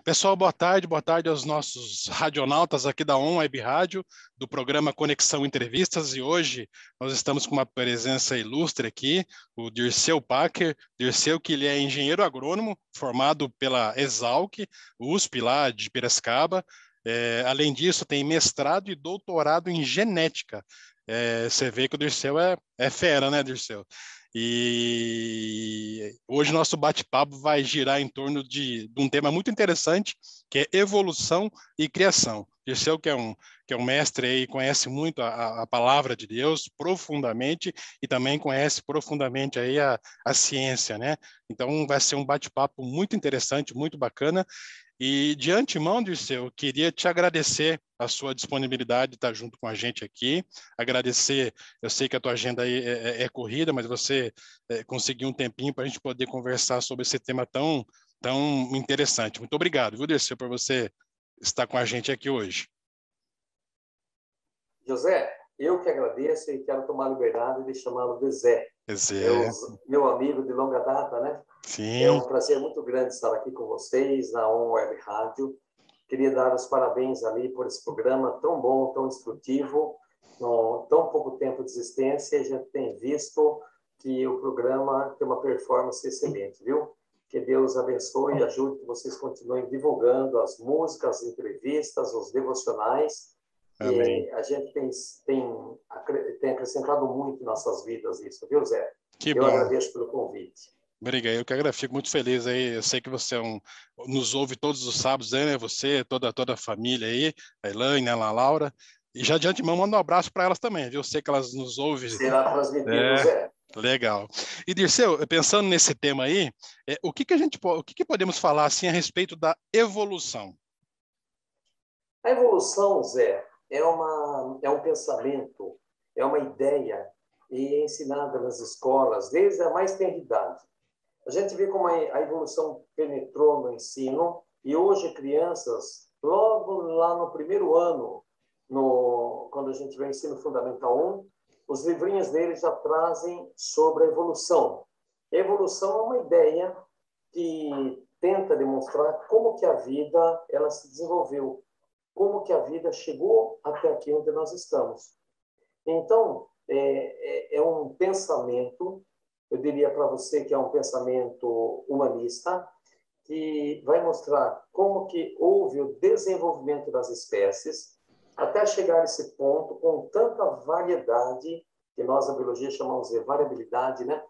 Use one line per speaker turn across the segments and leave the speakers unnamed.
Pessoal, boa tarde aos nossos radionautas aqui da ON Web Rádio, do programa Conexão Entrevistas, e hoje nós estamos com uma presença ilustre aqui, o Dirceu Packer. Dirceu, que ele é engenheiro agrônomo, formado pela Exalc, USP lá de Piracicaba. Além disso, tem mestrado e doutorado em genética. Você vê que o Dirceu é fera, né, Dirceu? E hoje nosso bate-papo vai girar em torno de um tema muito interessante, que é evolução e criação. Dirceu, que é um mestre aí, conhece muito a palavra de Deus profundamente e também conhece profundamente aí a ciência, né? Então vai ser um bate-papo muito interessante, muito bacana. E de antemão, Dirceu, eu queria te agradecer a sua disponibilidade de estar junto com a gente aqui, agradecer, eu sei que a tua agenda aí é corrida, mas você conseguiu um tempinho para a gente poder conversar sobre esse tema tão interessante. Muito obrigado, viu, Dirceu, por você estar com a gente aqui hoje.
José, eu que agradeço e quero tomar a liberdade de chamá-lo de Zé. Meu amigo de longa data, né?
Sim.
É um prazer muito grande estar aqui com vocês na ON Web Rádio. Queria dar os parabéns ali por esse programa tão bom, tão instrutivo, com tão pouco tempo de existência. A gente tem visto que o programa tem uma performance excelente, viu? Que Deus abençoe e ajude que vocês continuem divulgando as músicas, as entrevistas, os devocionais.
Amém.
E a gente tem acrescentado muito em nossas vidas isso, viu, Zé?
Que
eu
bom.
agradeço pelo convite.
Obrigado, eu que fico muito feliz aí. Eu sei que você nos ouve todos os sábados, né? Você, toda a família aí, a Elaine, a Laura. E já de antemão, manda um abraço para elas também, viu? Eu sei que elas nos ouvem.
Será transmitido, Zé.
Legal. E Dirceu, pensando nesse tema aí, o que podemos falar assim a respeito da evolução?
A evolução, Zé, é um pensamento, é uma ideia e é ensinada nas escolas desde a mais tenra idade. A gente vê como a evolução penetrou no ensino e hoje crianças, logo lá no primeiro ano, quando a gente vê o ensino fundamental 1, os livrinhos deles já trazem sobre a evolução. A evolução é uma ideia que tenta demonstrar como que a vida ela se desenvolveu, como que a vida chegou até aqui onde nós estamos. Então, é um pensamento, eu diria para você que é um pensamento humanista, que vai mostrar como que houve o desenvolvimento das espécies até chegar a esse ponto com tanta variedade, que nós na biologia chamamos de variabilidade, né?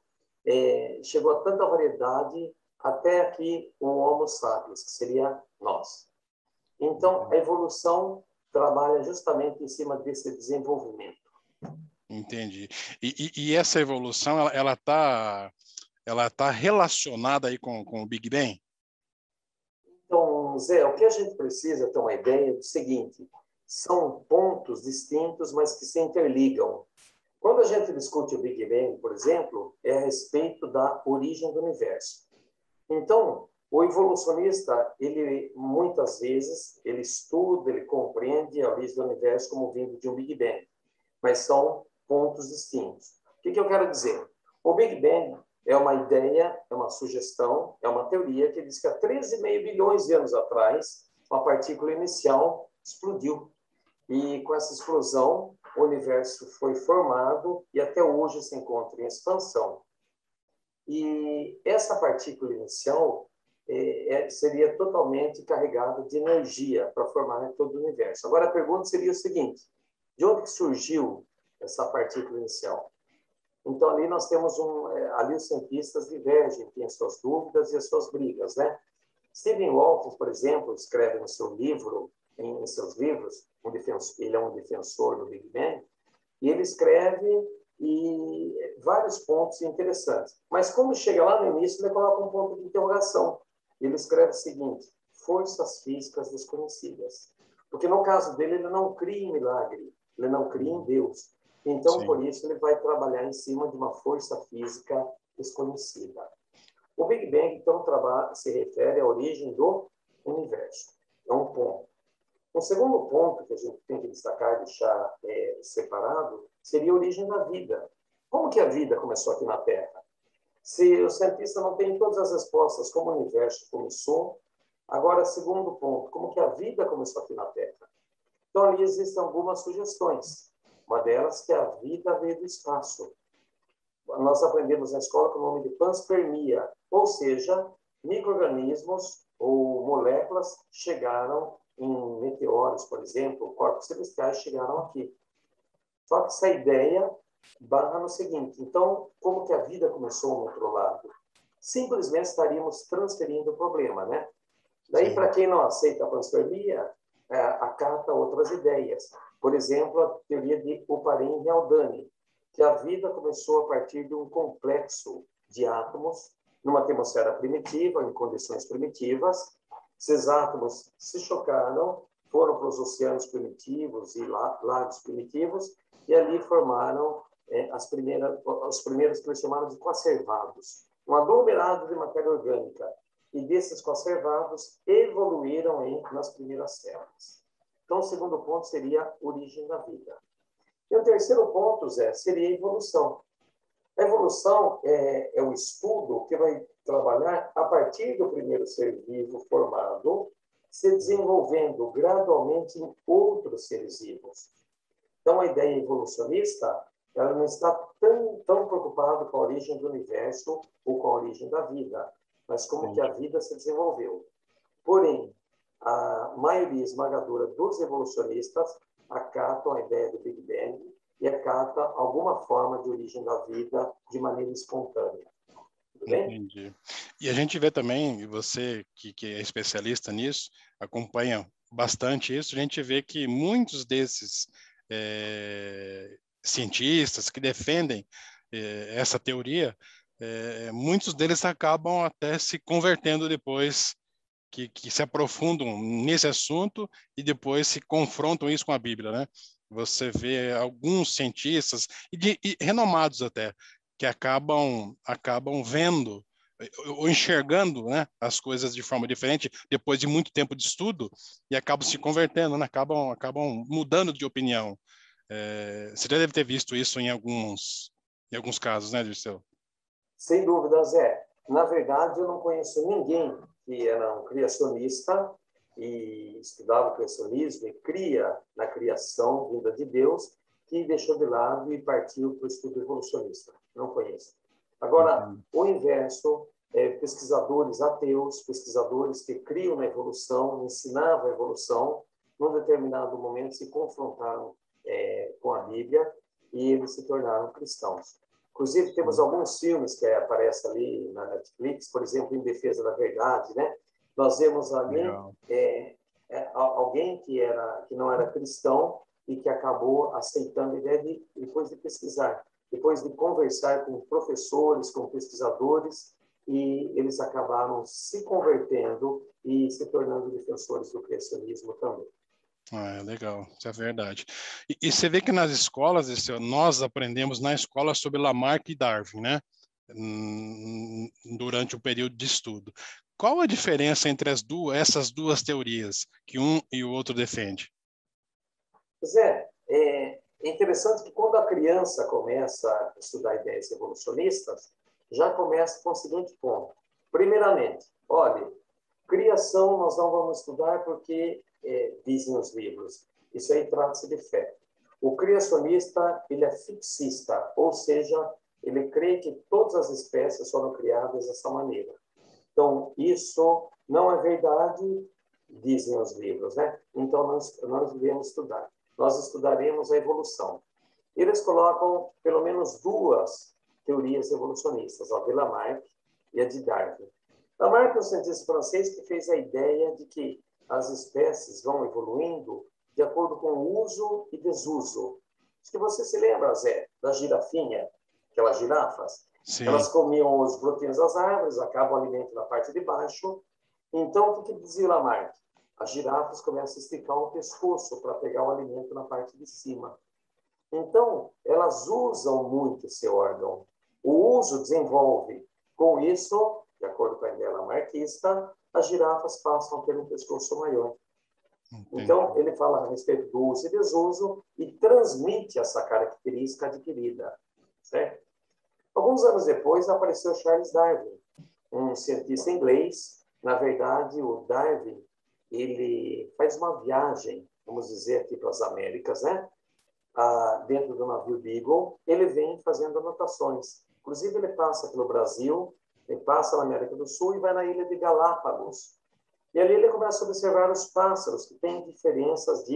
Chegou a tanta variedade até aqui o Homo sapiens, que seria nós. Então, a evolução trabalha justamente em cima desse desenvolvimento.
Entendi. E essa evolução, ela tá relacionada aí com o Big Bang?
Então, Zé, o que a gente precisa ter uma ideia do seguinte: são pontos distintos, mas que se interligam. Quando a gente discute o Big Bang, por exemplo, é a respeito da origem do universo. Então, o evolucionista, ele muitas vezes, ele estuda, ele compreende a origem do universo como vindo de um Big Bang, mas são pontos distintos. O que eu quero dizer? O Big Bang é uma ideia, é uma sugestão, é uma teoria que diz que há 13,5 bilhões de anos atrás, uma partícula inicial explodiu. E com essa explosão, o universo foi formado e até hoje se encontra em expansão. E essa partícula inicial seria totalmente carregada de energia para formar todo o universo. Agora, a pergunta seria o seguinte: de onde que surgiu essa partícula inicial? Então, ali nós temos ali os cientistas divergem, têm as suas dúvidas e as suas brigas, né? Stephen Hawking, por exemplo, escreve no seu livro, em seus livros, ele é um defensor do Big Bang, e ele escreve vários pontos interessantes. Mas como chega lá no início, ele coloca um ponto de interrogação. Ele escreve o seguinte: forças físicas desconhecidas. Porque no caso dele, ele não cria em milagre, ele não cria em Deus. Então, por isso, ele vai trabalhar em cima de uma força física desconhecida. O Big Bang, então, se refere à origem do universo. É um ponto. Um segundo ponto que a gente tem que destacar e deixar separado seria a origem da vida. Como que a vida começou aqui na Terra? Se o cientista não tem todas as respostas como o universo começou, Agora, segundo ponto, como que a vida começou aqui na Terra? Então, ali existem algumas sugestões. Uma delas que a vida veio do espaço. Nós aprendemos na escola com o nome de panspermia, ou seja, micro-organismos ou moléculas chegaram em meteoros, por exemplo, corpos celestiais chegaram aqui. Só que essa ideia barra no seguinte, então, como que a vida começou no outro lado? Simplesmente estaríamos transferindo o problema, né? Daí, para quem não aceita a panspermia, acata outras ideias. Por exemplo, a teoria de Oparin-Haldane, que a vida começou a partir de um complexo de átomos numa atmosfera primitiva, em condições primitivas. Esses átomos se chocaram, foram para os oceanos primitivos e lagos primitivos, e ali formaram os primeiros que eles chamaram de coacervados, um aglomerado de matéria orgânica. E desses conservados evoluíram nas primeiras células. Então, o segundo ponto seria a origem da vida. E o terceiro ponto, Zé, seria a evolução. A evolução é um estudo que vai trabalhar a partir do primeiro ser vivo formado, se desenvolvendo gradualmente em outros seres vivos. Então, a ideia evolucionista, ela não está tão preocupada com a origem do universo ou com a origem da vida, mas como que a vida se desenvolveu. Porém, a maioria esmagadora dos evolucionistas acatam a ideia do Big Bang e acata alguma forma de origem da vida de maneira espontânea. Tudo bem?
Entendi. E a gente vê também, e você que é especialista nisso, acompanha bastante isso, a gente vê que muitos desses cientistas que defendem essa teoria, muitos deles acabam até se convertendo depois que se aprofundam nesse assunto e depois se confrontam isso com a Bíblia, né? Você vê alguns cientistas, e renomados até, que acabam vendo ou enxergando, né, as coisas de forma diferente depois de muito tempo de estudo e acabam se convertendo, né? Acabam mudando de opinião. Você já deve ter visto isso em alguns casos, né, Dirceu?
Sem dúvida, Zé. Na verdade, eu não conheço ninguém que era um criacionista e estudava o criacionismo e cria na criação vinda de Deus, que deixou de lado e partiu para o estudo evolucionista. Não conheço. Agora, o inverso, pesquisadores ateus, pesquisadores que criam na evolução, ensinavam a evolução, num determinado momento se confrontaram com a Bíblia e eles se tornaram cristãos. Inclusive, temos alguns filmes que aparecem ali na Netflix, por exemplo, Em Defesa da Verdade, né? Nós vemos ali alguém que não era cristão e que acabou aceitando a ideia depois de pesquisar, depois de conversar com professores, com pesquisadores, e eles acabaram se convertendo e se tornando defensores do criacionismo também.
Legal, isso é verdade. E você vê que nas escolas, nós aprendemos na escola sobre Lamarck e Darwin, né? Durante o período de estudo. Qual a diferença entre essas duas teorias que um e o outro defende?
Zé, é interessante que quando a criança começa a estudar ideias evolucionistas, já começa com o seguinte ponto. Primeiramente, olha, criação nós não vamos estudar porque dizem os livros. Isso aí trata-se de fé. O criacionista, ele é fixista, ou seja, ele crê que todas as espécies foram criadas dessa maneira. Então, isso não é verdade, dizem os livros, né? Então, nós devemos estudar. Nós estudaremos a evolução. Eles colocam pelo menos duas teorias evolucionistas, a de Lamarck e a de Darwin. Lamarck é um cientista francês que fez a ideia de que as espécies vão evoluindo de acordo com o uso e desuso. Acho que você se lembra, Zé, da girafinha, aquelas girafas?
Sim.
Elas comiam os brotinhos das árvores, acaba o alimento na parte de baixo. Então, o que dizia Lamarck? As girafas começam a esticar o pescoço para pegar o alimento na parte de cima. Então, elas usam muito esse órgão. O uso desenvolve. Com isso, de acordo com a ideia lamarquista, as girafas passam a ter um pescoço maior.
Entendi.
Então, ele fala a respeito do uso e desuso e transmite essa característica adquirida. Certo? Alguns anos depois, apareceu Charles Darwin, um cientista inglês Na verdade, o Darwin, ele faz uma viagem, vamos dizer, aqui para as Américas, né? Dentro do navio Beagle, ele vem fazendo anotações. Inclusive, ele passa pelo Brasil, ele passa na América do Sul e vai na ilha de Galápagos. E ali ele começa a observar os pássaros, que têm diferenças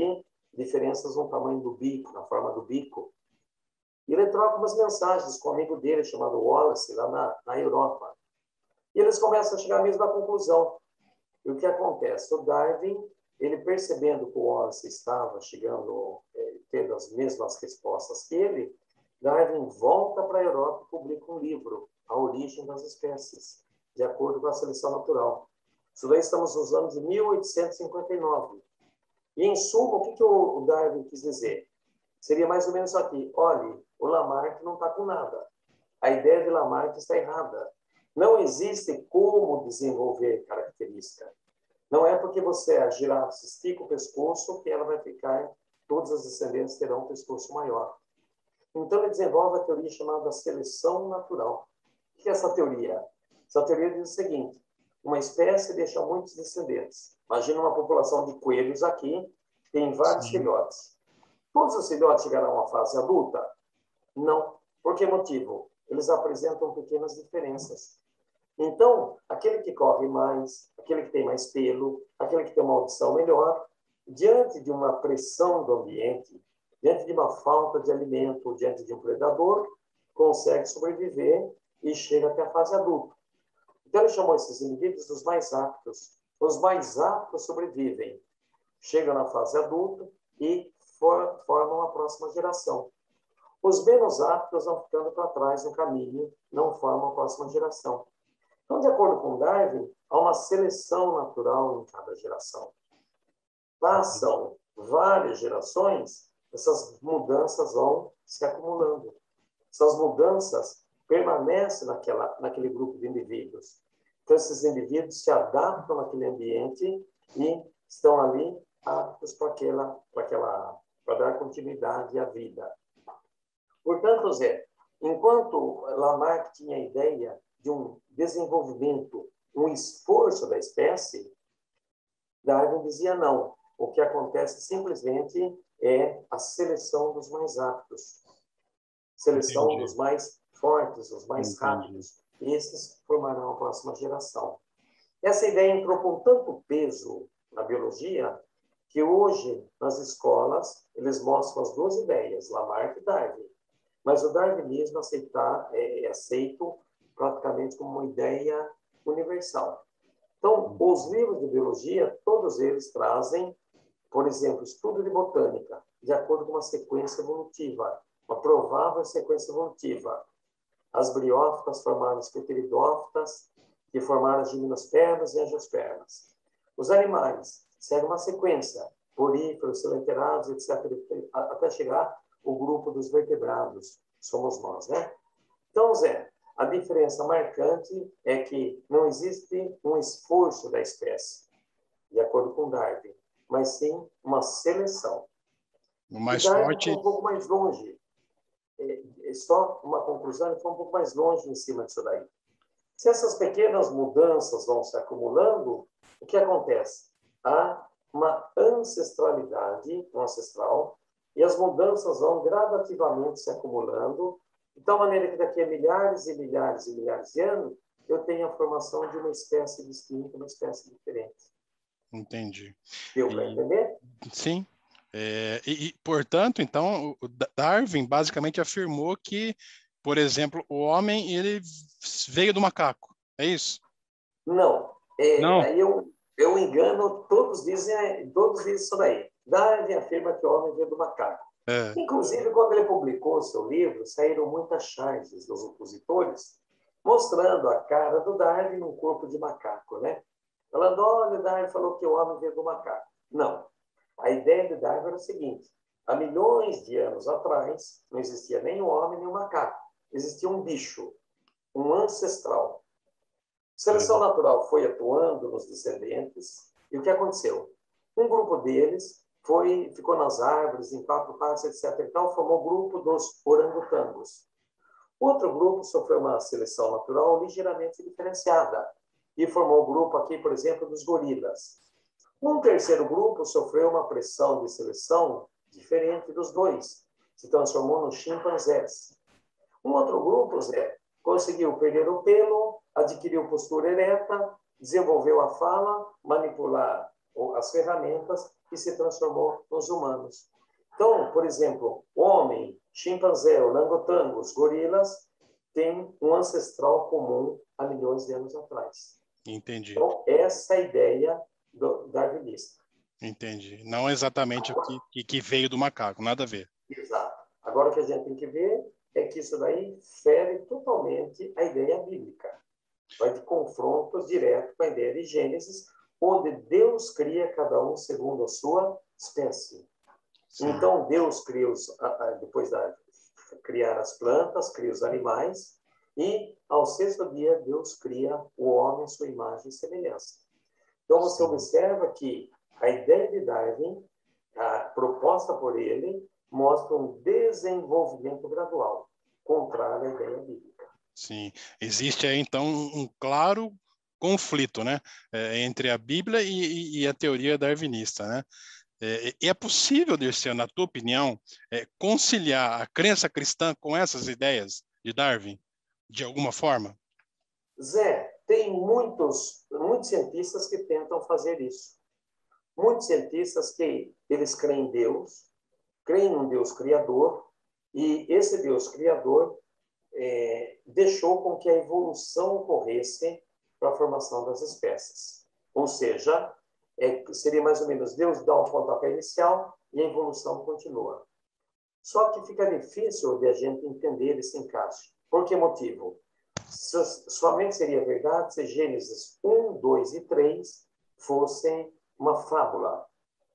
no tamanho do bico, na forma do bico. E ele troca umas mensagens com um amigo dele, chamado Wallace, lá na Europa. E eles começam a chegar à mesma conclusão. E o que acontece? O Darwin, ele percebendo que o Wallace estava chegando, tendo as mesmas respostas que ele, Darwin volta para a Europa e publica um livro, A Origem das Espécies, de acordo com a seleção natural. Isso daí estamos nos anos de 1859. E, em suma, o que o Darwin quis dizer? Seria mais ou menos aqui. Olhe, o Lamarck não está com nada. A ideia de Lamarck está errada. Não existe como desenvolver característica. Não é porque você, a girafa, estica o pescoço que ela vai ficar, todas as descendentes terão um pescoço maior. Então, ele desenvolve a teoria chamada seleção natural. O que é essa teoria? Essa teoria diz o seguinte: uma espécie deixa muitos descendentes. Imagina uma população de coelhos aqui, tem vários filhotes. Todos os filhotes chegarão à fase adulta? Não. Por que motivo? Eles apresentam pequenas diferenças. Então, aquele que corre mais, aquele que tem mais pelo, aquele que tem uma audição melhor, diante de uma pressão do ambiente, diante de uma falta de alimento, diante de um predador, consegue sobreviver e chega até a fase adulta. Então, ele chamou esses indivíduos dos mais aptos. Os mais aptos sobrevivem, chegam na fase adulta e formam a próxima geração. Os menos aptos vão ficando para trás no caminho, não formam a próxima geração. Então, de acordo com Darwin, há uma seleção natural em cada geração. Passam várias gerações, essas mudanças vão se acumulando. Essas mudanças permanecem naquele grupo de indivíduos. Então, esses indivíduos se adaptam naquele ambiente e estão ali aptos para dar continuidade à vida. Portanto, Zé, enquanto Lamarck tinha a ideia de um desenvolvimento, um esforço da espécie, Darwin dizia não. O que acontece simplesmente é a seleção dos mais aptos, seleção dos mais fortes, os mais rápidos. Esses formarão a próxima geração. Essa ideia entrou com tanto peso na biologia que hoje, nas escolas, eles mostram as duas ideias, Lamarck e Darwin. Mas o darwinismo é aceito praticamente como uma ideia universal. Então, os livros de biologia, todos eles trazem, por exemplo, estudo de botânica, de acordo com uma sequência evolutiva, uma provável sequência evolutiva. As briófitas formaram as pteridófitas, que formaram as gimnospermas e angiospermas. Os animais seguem uma sequência, poríferos, coleotterados, etc., até chegar o grupo dos vertebrados, somos nós, né? Então, Zé, a diferença marcante é que não existe um esforço da espécie, de acordo com Darwin, mas sim uma seleção.
O mais
e Darwin
forte...
foi um pouco mais longe. Só uma conclusão, ele foi um pouco mais longe em cima disso daí. Se essas pequenas mudanças vão se acumulando, o que acontece? Há uma ancestralidade, um ancestral, e as mudanças vão gradativamente se acumulando, de tal maneira que daqui a milhares e milhares e milhares de anos, eu tenho a formação de uma espécie distinta, uma espécie diferente.
Entendi.
Deu para entender?
Sim. Portanto, então, o Darwin basicamente afirmou que, por exemplo, o homem ele veio do macaco. É isso?
Não.
Não.
Aí eu engano, todos dizem isso daí. Darwin afirma que o homem veio do macaco. Inclusive, quando ele publicou o seu livro, saíram muitas charges dos opositores mostrando a cara do Darwin num corpo de macaco, né? Falando, olha, Darwin falou que o homem veio do macaco. Não. A ideia de Darwin era o seguinte: há milhões de anos atrás, não existia nem o homem nem o macaco. Existia um bicho, um ancestral. A seleção natural foi atuando nos descendentes, e o que aconteceu? Um grupo deles ficou nas árvores, em pato, etc. E tal, formou o grupo dos orangotangos. Outro grupo sofreu uma seleção natural ligeiramente diferenciada. e formou o grupo aqui, por exemplo, dos gorilas. Um terceiro grupo sofreu uma pressão de seleção diferente dos dois, se transformou nos chimpanzés. Um outro grupo, Zé, conseguiu perder o pelo, adquiriu postura ereta, desenvolveu a fala, manipular as ferramentas e se transformou nos humanos. Então, por exemplo, homem, chimpanzé, orangotango, os gorilas têm um ancestral comum há milhões de anos atrás.
Entendi.
Então, essa é a ideia do darwinista.
Entendi. Não exatamente o que veio do macaco, nada a ver.
Exato. Agora, o que a gente tem que ver é que isso daí fere totalmente a ideia bíblica. Vai de confronto direto com a ideia de Gênesis, onde Deus cria cada um segundo a sua espécie. Sim. Então, Deus cria depois de criar as plantas, cria os animais, e ao sexto dia Deus cria o homem, sua imagem e semelhança. Então, você observa que a ideia de Darwin, proposta por ele, mostra um desenvolvimento gradual, contrário à ideia bíblica.
Sim, existe aí então um claro conflito, né, entre a Bíblia e a teoria darwinista, né? É possível, Dirceu, na tua opinião, conciliar a crença cristã com essas ideias de Darwin, de alguma forma?
Zé, tem muitos cientistas que tentam fazer isso. Muitos cientistas que eles creem em Deus, creem num Deus criador, e esse Deus criador deixou com que a evolução ocorresse para a formação das espécies. Ou seja, seria mais ou menos Deus dá um pontapé inicial e a evolução continua. Só que fica difícil de a gente entender esse encaixe. Por que motivo? Somente seria verdade se Gênesis 1, 2 e 3 fossem uma fábula.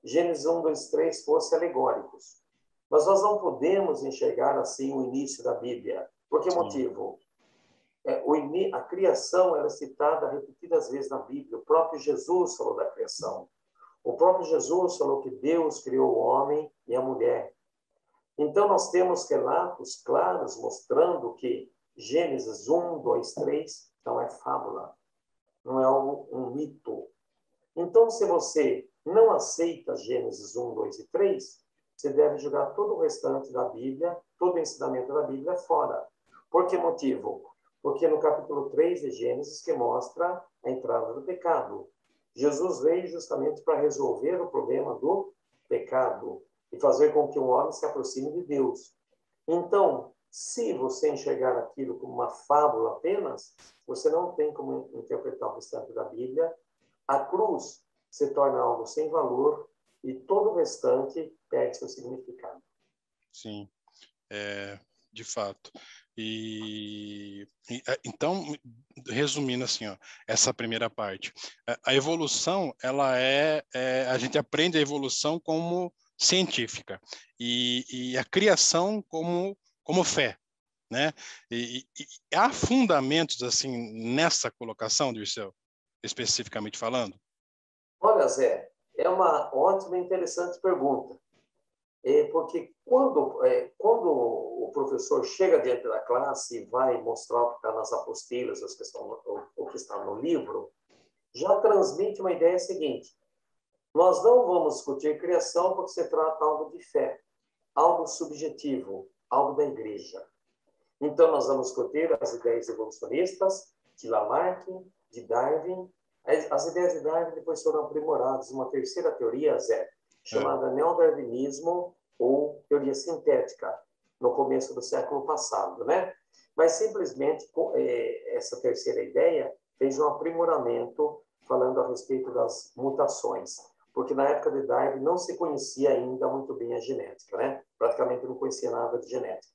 Gênesis 1, 2 e 3 fossem alegóricos. Mas nós não podemos enxergar assim o início da Bíblia. Por que motivo? A criação era citada repetidas vezes na Bíblia. O próprio Jesus falou da criação. O próprio Jesus falou que Deus criou o homem e a mulher. Então, nós temos relatos claros mostrando que Gênesis 1, 2, 3 não é fábula, não é um mito. Então, se você não aceita Gênesis 1, 2 e 3, você deve jogar todo o restante da Bíblia, todo o ensinamento da Bíblia fora. Por que motivo? Porque no capítulo 3 de Gênesis que mostra a entrada do pecado. Jesus veio justamente para resolver o problema do pecado e fazer com que um homem se aproxime de Deus. Então, se você enxergar aquilo como uma fábula apenas, você não tem como interpretar o restante da Bíblia. A cruz se torna algo sem valor e todo o restante perde seu significado.
Sim, de fato. Então, resumindo assim, ó, essa primeira parte, a evolução, ela a gente aprende a evolução como científica e a criação como fé, né? E há fundamentos assim nessa colocação, Dirceu, especificamente falando?
Olha, Zé, é uma ótima e interessante pergunta. Porque quando o professor chega diante da classe e vai mostrar o que está nas apostilas, o que está no livro, já transmite uma ideia seguinte: nós não vamos discutir criação porque se trata algo de fé, algo subjetivo, algo da igreja. Então, nós vamos discutir as ideias evolucionistas de Lamarck, de Darwin. As ideias de Darwin depois foram aprimoradas. Uma terceira teoria, Zé, chamada neodarwinismo ou teoria sintética, no começo do século passado, né? Mas, simplesmente, essa terceira ideia fez um aprimoramento falando a respeito das mutações, porque na época de Darwin não se conhecia ainda muito bem a genética, né? Praticamente não conhecia nada de genética.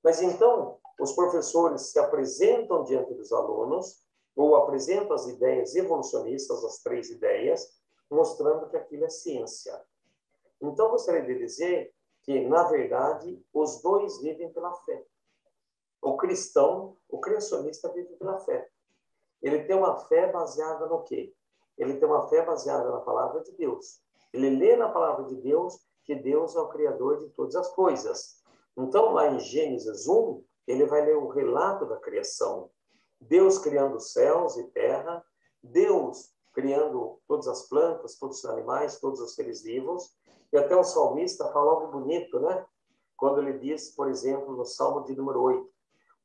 Mas, então, os professores se apresentam diante dos alunos ou apresentam as ideias evolucionistas, as 3 ideias, mostrando que aquilo é ciência. Então, gostaria de dizer que, na verdade, os dois vivem pela fé. O cristão, o criacionista, vive pela fé. Ele tem uma fé baseada no quê? Ele tem uma fé baseada na palavra de Deus. Ele lê na palavra de Deus que Deus é o criador de todas as coisas. Então, lá em Gênesis 1, ele vai ler o relato da criação. Deus criando céus e terra, Deus criando todas as plantas, todos os animais, todos os seres vivos. E até o salmista fala algo bonito, né? Quando ele diz, por exemplo, no Salmo de número 8,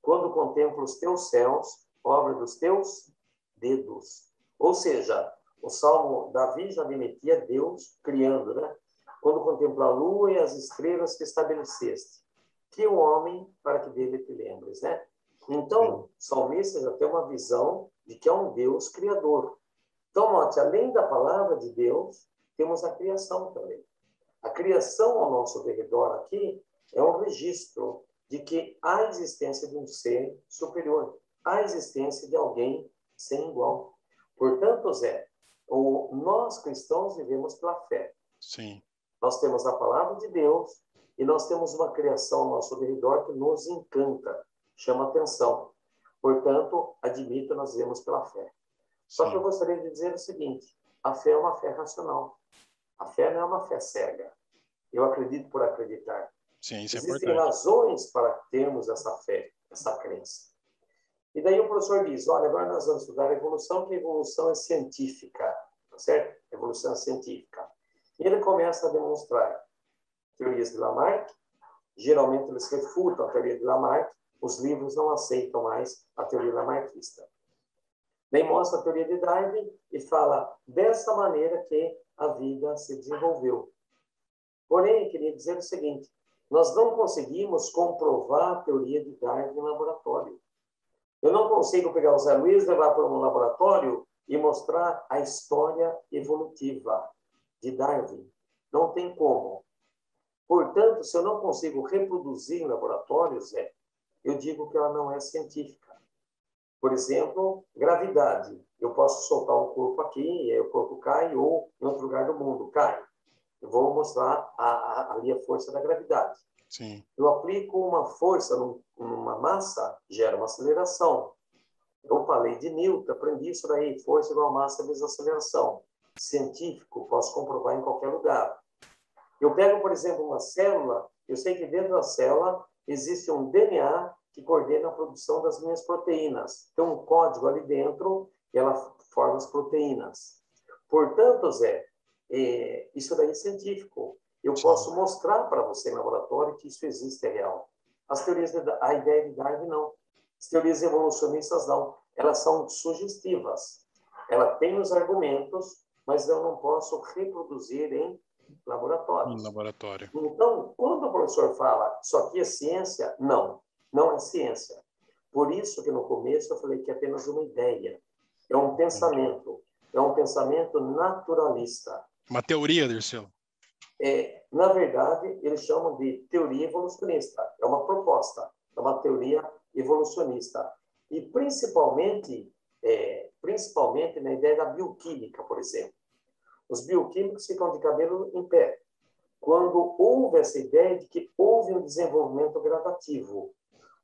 quando contemplo os teus céus, obra dos teus dedos. Ou seja, o Salmo, Davi já admitia Deus criando, né? Quando contemplo a lua e as estrelas que estabeleceste, que o homem para que dele te lembres, né? Então, o salmista já tem uma visão de que é um Deus criador. Então, note, além da palavra de Deus, temos a criação também. A criação ao nosso redor aqui é um registro de que há a existência de um ser superior, há a existência de alguém sem igual. Portanto, Zé, nós cristãos vivemos pela fé.
Sim.
Nós temos a palavra de Deus e nós temos uma criação ao nosso redor que nos encanta, chama atenção. Portanto, admito, nós vivemos pela fé. Só que eu gostaria de dizer o seguinte, a fé é uma fé racional. A fé não é uma fé cega. Eu acredito por acreditar.
Sim, isso é
Existem
importante.
razões para termos essa fé, essa crença. E daí o professor diz, olha, agora nós vamos estudar a evolução, que a evolução é científica, tá certo? A evolução é científica. E ele começa a demonstrar teorias de Lamarck, geralmente eles refutam a teoria de Lamarck, os livros não aceitam mais a teoria lamarckista. Daí mostra a teoria de Darwin e fala dessa maneira que a vida se desenvolveu. Porém, queria dizer o seguinte, nós não conseguimos comprovar a teoria de Darwin no laboratório. Eu não consigo pegar o Zé Luiz, levar para um laboratório e mostrar a história evolutiva de Darwin. Não tem como. Portanto, se eu não consigo reproduzir em laboratório, Zé, eu digo que ela não é científica. Por exemplo, gravidade. Eu posso soltar um corpo aqui, e aí o corpo cai, ou em outro lugar do mundo cai. Eu vou mostrar ali a força da gravidade.
Sim.
Eu aplico uma força numa massa, gera uma aceleração. Eu falei de Newton, aprendi isso daí, força igual a massa vezes aceleração. Científico, posso comprovar em qualquer lugar. Eu pego, por exemplo, uma célula, eu sei que dentro da célula existe um DNA que coordena a produção das minhas proteínas. Tem um código ali dentro e ela forma as proteínas. Portanto, Zé, isso daí é científico. Eu posso mostrar para você em laboratório que isso existe, é real. As teorias, a ideia de Darwin, não. As teorias evolucionistas, não. Elas são sugestivas. Ela tem os argumentos, mas eu não posso reproduzir em laboratórios.
Em laboratório.
Então, quando o professor fala, isso aqui é ciência, não. Não é ciência. Por isso que no começo eu falei que é apenas uma ideia. É um pensamento. É um pensamento naturalista.
Uma teoria, Dirceu.
Na verdade, eles chamam de teoria evolucionista. É uma proposta, é uma teoria evolucionista. E principalmente na ideia da bioquímica, por exemplo. Os bioquímicos ficam de cabelo em pé. Quando houve essa ideia de que houve um desenvolvimento gradativo.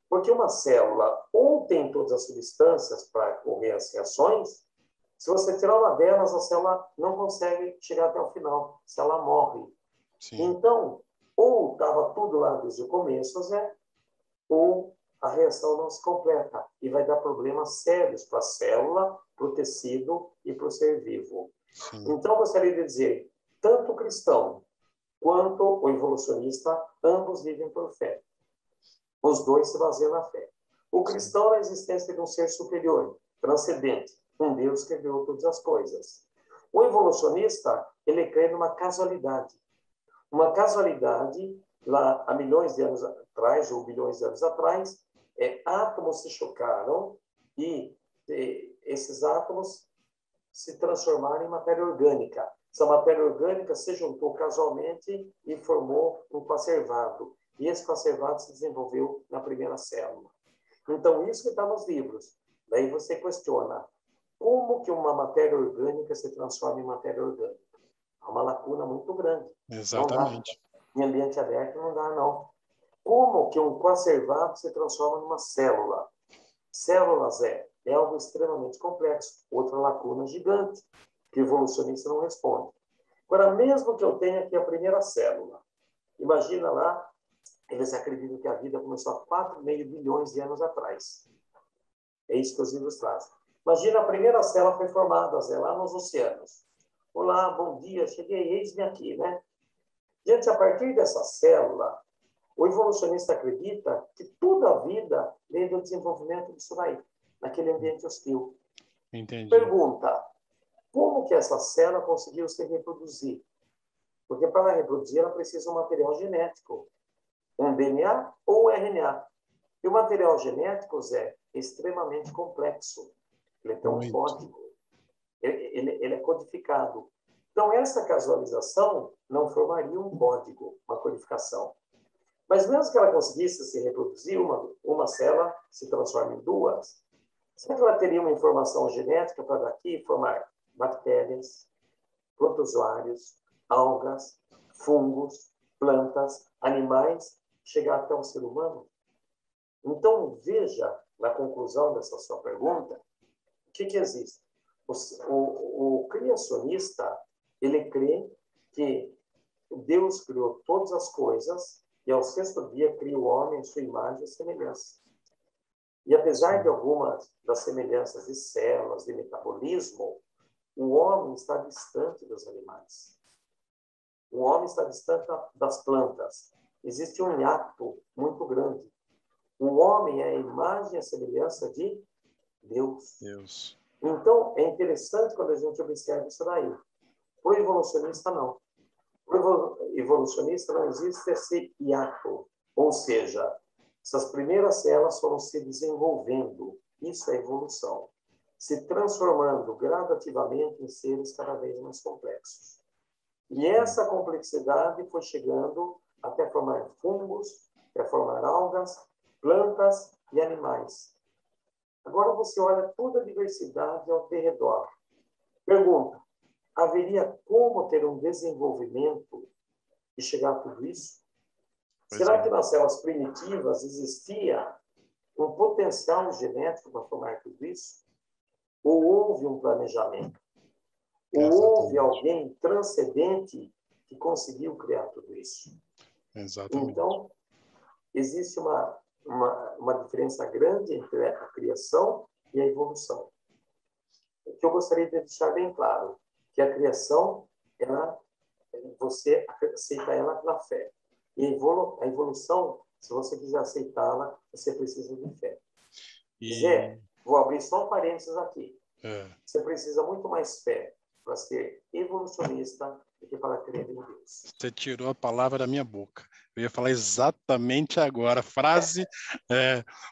Porque uma célula ou tem todas as substâncias para ocorrer as reações, se você tirar uma delas, a célula não consegue chegar até o final, a célula morre.
Sim.
Então, ou estava tudo lá desde o começo, Zé, ou a reação não se completa e vai dar problemas sérios para a célula, para o tecido e para o ser vivo.
Sim.
Então, gostaria de dizer, tanto o cristão quanto o evolucionista, ambos vivem por fé. Os dois se baseiam na fé. O cristão na existência de um ser superior, transcendente, um Deus que criou todas as coisas. O evolucionista, ele crê numa casualidade. Uma casualidade, lá há milhões de anos atrás, ou bilhões de anos atrás, átomos se chocaram e esses átomos se transformaram em matéria orgânica. Essa matéria orgânica se juntou casualmente e formou um coacervado. E esse coacervado se desenvolveu na primeira célula. Então, isso que está nos livros. Daí você questiona, como que uma matéria orgânica se transforma em matéria orgânica? Há uma lacuna muito grande.
Exatamente.
Não dá. Em ambiente aberto não dá, não. Como que um coacervado se transforma numa célula? Células é algo extremamente complexo. Outra lacuna gigante, que o evolucionista não responde. Agora, mesmo que eu tenha aqui a primeira célula, imagina lá, eles acreditam que a vida começou há 4,5 bilhões de anos atrás. É isso que os livros trazem. Imagina, a primeira célula foi formada, Zé, lá nos oceanos. Olá, bom dia, cheguei, eis-me aqui, né? Gente, a partir dessa célula, o evolucionista acredita que toda a vida vem do desenvolvimento disso daí, naquele ambiente hostil.
Entendi.
Pergunta, como que essa célula conseguiu se reproduzir? Porque para ela reproduzir, ela precisa de um material genético, um DNA ou um RNA. E o material genético, Zé, é extremamente complexo. Ele tem um código, ele é codificado. Então, essa casualização não formaria um código, uma codificação. Mas mesmo que ela conseguisse se reproduzir, uma célula se transforma em duas, será que ela teria uma informação genética para daqui formar bactérias, protozoários, algas, fungos, plantas, animais, chegar até um ser humano? Então, veja, na conclusão dessa sua pergunta, o que existe? O criacionista, ele crê que Deus criou todas as coisas e ao sexto dia cria o homem em sua imagem e semelhança. E apesar de algumas das semelhanças de células, de metabolismo, o homem está distante dos animais. O homem está distante das plantas. Existe um hiato muito grande. O homem é a imagem e a semelhança de Deus. Então, é interessante quando a gente observa isso daí. Para o evolucionista, não. Para o evolucionista, não existe esse hiato. Ou seja, essas primeiras células foram se desenvolvendo. Isso é evolução. Se transformando gradativamente em seres cada vez mais complexos. E essa complexidade foi chegando até formar fungos, até formar algas, plantas e animais. Agora você olha toda a diversidade ao teu redor. Pergunta, haveria como ter um desenvolvimento e chegar a tudo isso? Será que nas células primitivas existia um potencial genético para formar tudo isso? Ou houve um planejamento? Ou houve alguém transcendente que conseguiu criar tudo isso?
Exatamente.
Então, existe uma diferença grande entre a criação e a evolução. O que eu gostaria de deixar bem claro, que a criação, você aceita ela na fé. E a evolução, se você quiser aceitá-la, você precisa de fé. Zé, vou abrir só um parênteses aqui. Você precisa muito mais fé para ser evolucionista do que para crer em Deus.
Você tirou a palavra da minha boca. Eu ia falar exatamente agora, a frase,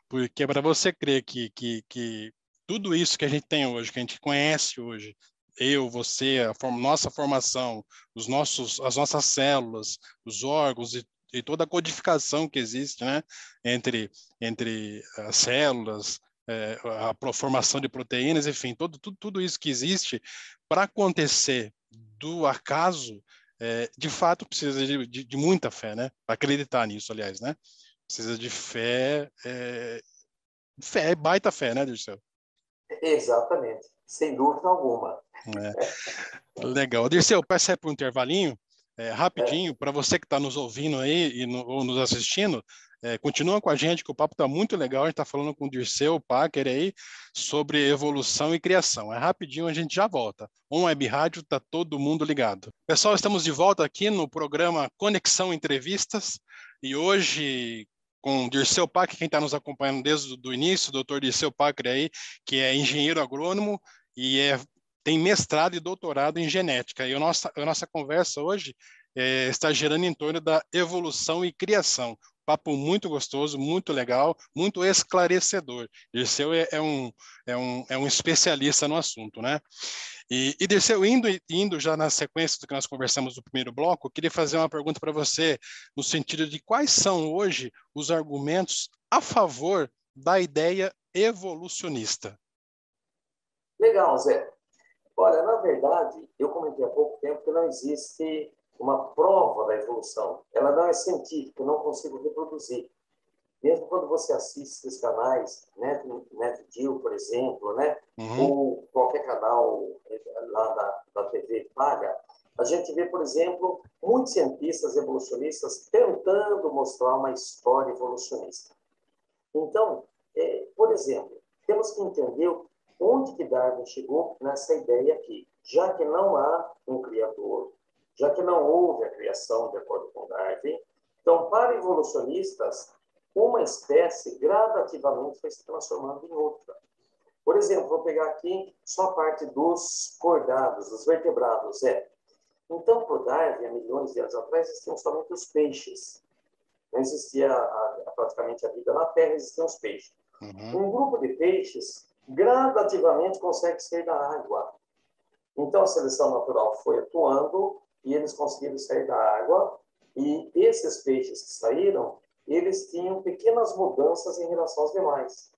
porque para você crer que tudo isso que a gente tem hoje, que a gente conhece hoje, eu, você, nossa formação, as nossas células, os órgãos e toda a codificação que existe, né, entre as células, a formação de proteínas, enfim, tudo isso que existe, para acontecer do acaso, de fato precisa de muita fé, né? Para acreditar nisso, aliás, né? Precisa de fé, baita fé, né, Dirceu?
Exatamente, sem dúvida alguma.
Legal. Dirceu, peço aí para um intervalinho, rapidinho, para você que está nos ouvindo aí ou nos assistindo, continua com a gente, que o papo está muito legal. A gente está falando com o Dirceu Packer aí sobre evolução e criação. Rapidinho, a gente já volta. Web Rádio, está todo mundo ligado. Pessoal, estamos de volta aqui no programa Conexão Entrevistas e hoje com o Dirceu Packer, quem está nos acompanhando desde o início, o doutor Dirceu Packer aí, que é engenheiro agrônomo e tem mestrado e doutorado em genética. E a nossa conversa hoje está girando em torno da evolução e criação. Papo muito gostoso, muito legal, muito esclarecedor. Dirceu é um especialista no assunto, né? E Dirceu, indo já na sequência do que nós conversamos no primeiro bloco, eu queria fazer uma pergunta para você, no sentido de quais são hoje os argumentos a favor da ideia evolucionista?
Legal, Zé. Olha, na verdade, eu comentei há pouco tempo que não existe uma prova da evolução. Ela não é científica, eu não consigo reproduzir. Mesmo quando você assiste esses canais, NetGeo, por exemplo, né? Ou qualquer canal lá da TV paga, a gente vê, por exemplo, muitos cientistas evolucionistas tentando mostrar uma história evolucionista. Então, por exemplo, temos que entender onde que Darwin chegou nessa ideia aqui? Já que não há um criador, já que não houve a criação, de acordo com Darwin, então, para evolucionistas, uma espécie gradativamente foi se transformando em outra. Por exemplo, vou pegar aqui só a parte dos cordados, dos vertebrados. Então, por Darwin, há milhões de anos atrás, existiam somente os peixes. Não existia praticamente a vida na Terra, existiam os peixes. Um grupo de peixes gradativamente consegue sair da água. Então, a seleção natural foi atuando e eles conseguiram sair da água. E esses peixes que saíram, eles tinham pequenas mudanças em relação aos demais.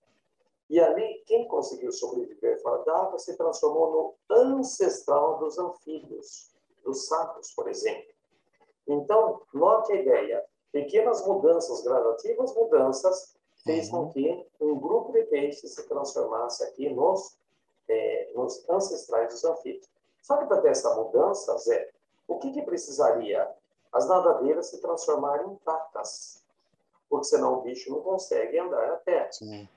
E ali, quem conseguiu sobreviver fora da água se transformou no ancestral dos anfíbios, dos sapos, por exemplo. Então, note a ideia. Pequenas mudanças gradativas, fez com que um grupo de peixes se transformasse aqui nos ancestrais dos anfíbios. Só que para ter essa mudança, Zé, o que precisaria? As nadadeiras se transformarem em patas, porque senão o bicho não consegue andar na terra.
Sim.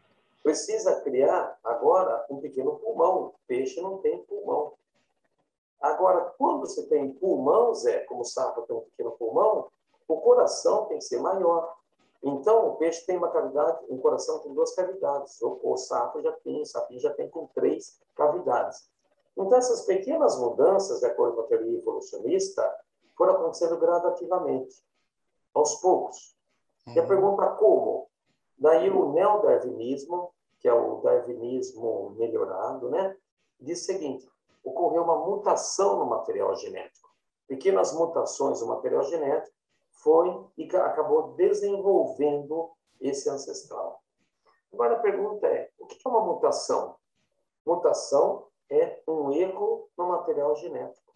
Precisa criar agora um pequeno pulmão. O peixe não tem pulmão. Agora, quando você tem pulmão, Zé, como o sapo tem um pequeno pulmão, o coração tem que ser maior. Então, o peixe tem uma cavidade, um coração com 2 cavidades. O sapo já tem, o sapinho já tem com 3 cavidades. Então, essas pequenas mudanças, de acordo com a teoria evolucionista, foram acontecendo gradativamente, aos poucos. E a pergunta como? Daí o neodarwinismo, que é o darwinismo melhorado, né, diz o seguinte: ocorreu uma mutação no material genético. Pequenas mutações no material genético foi e acabou desenvolvendo esse ancestral. Agora a pergunta é, o que é uma mutação? Mutação é um erro no material genético.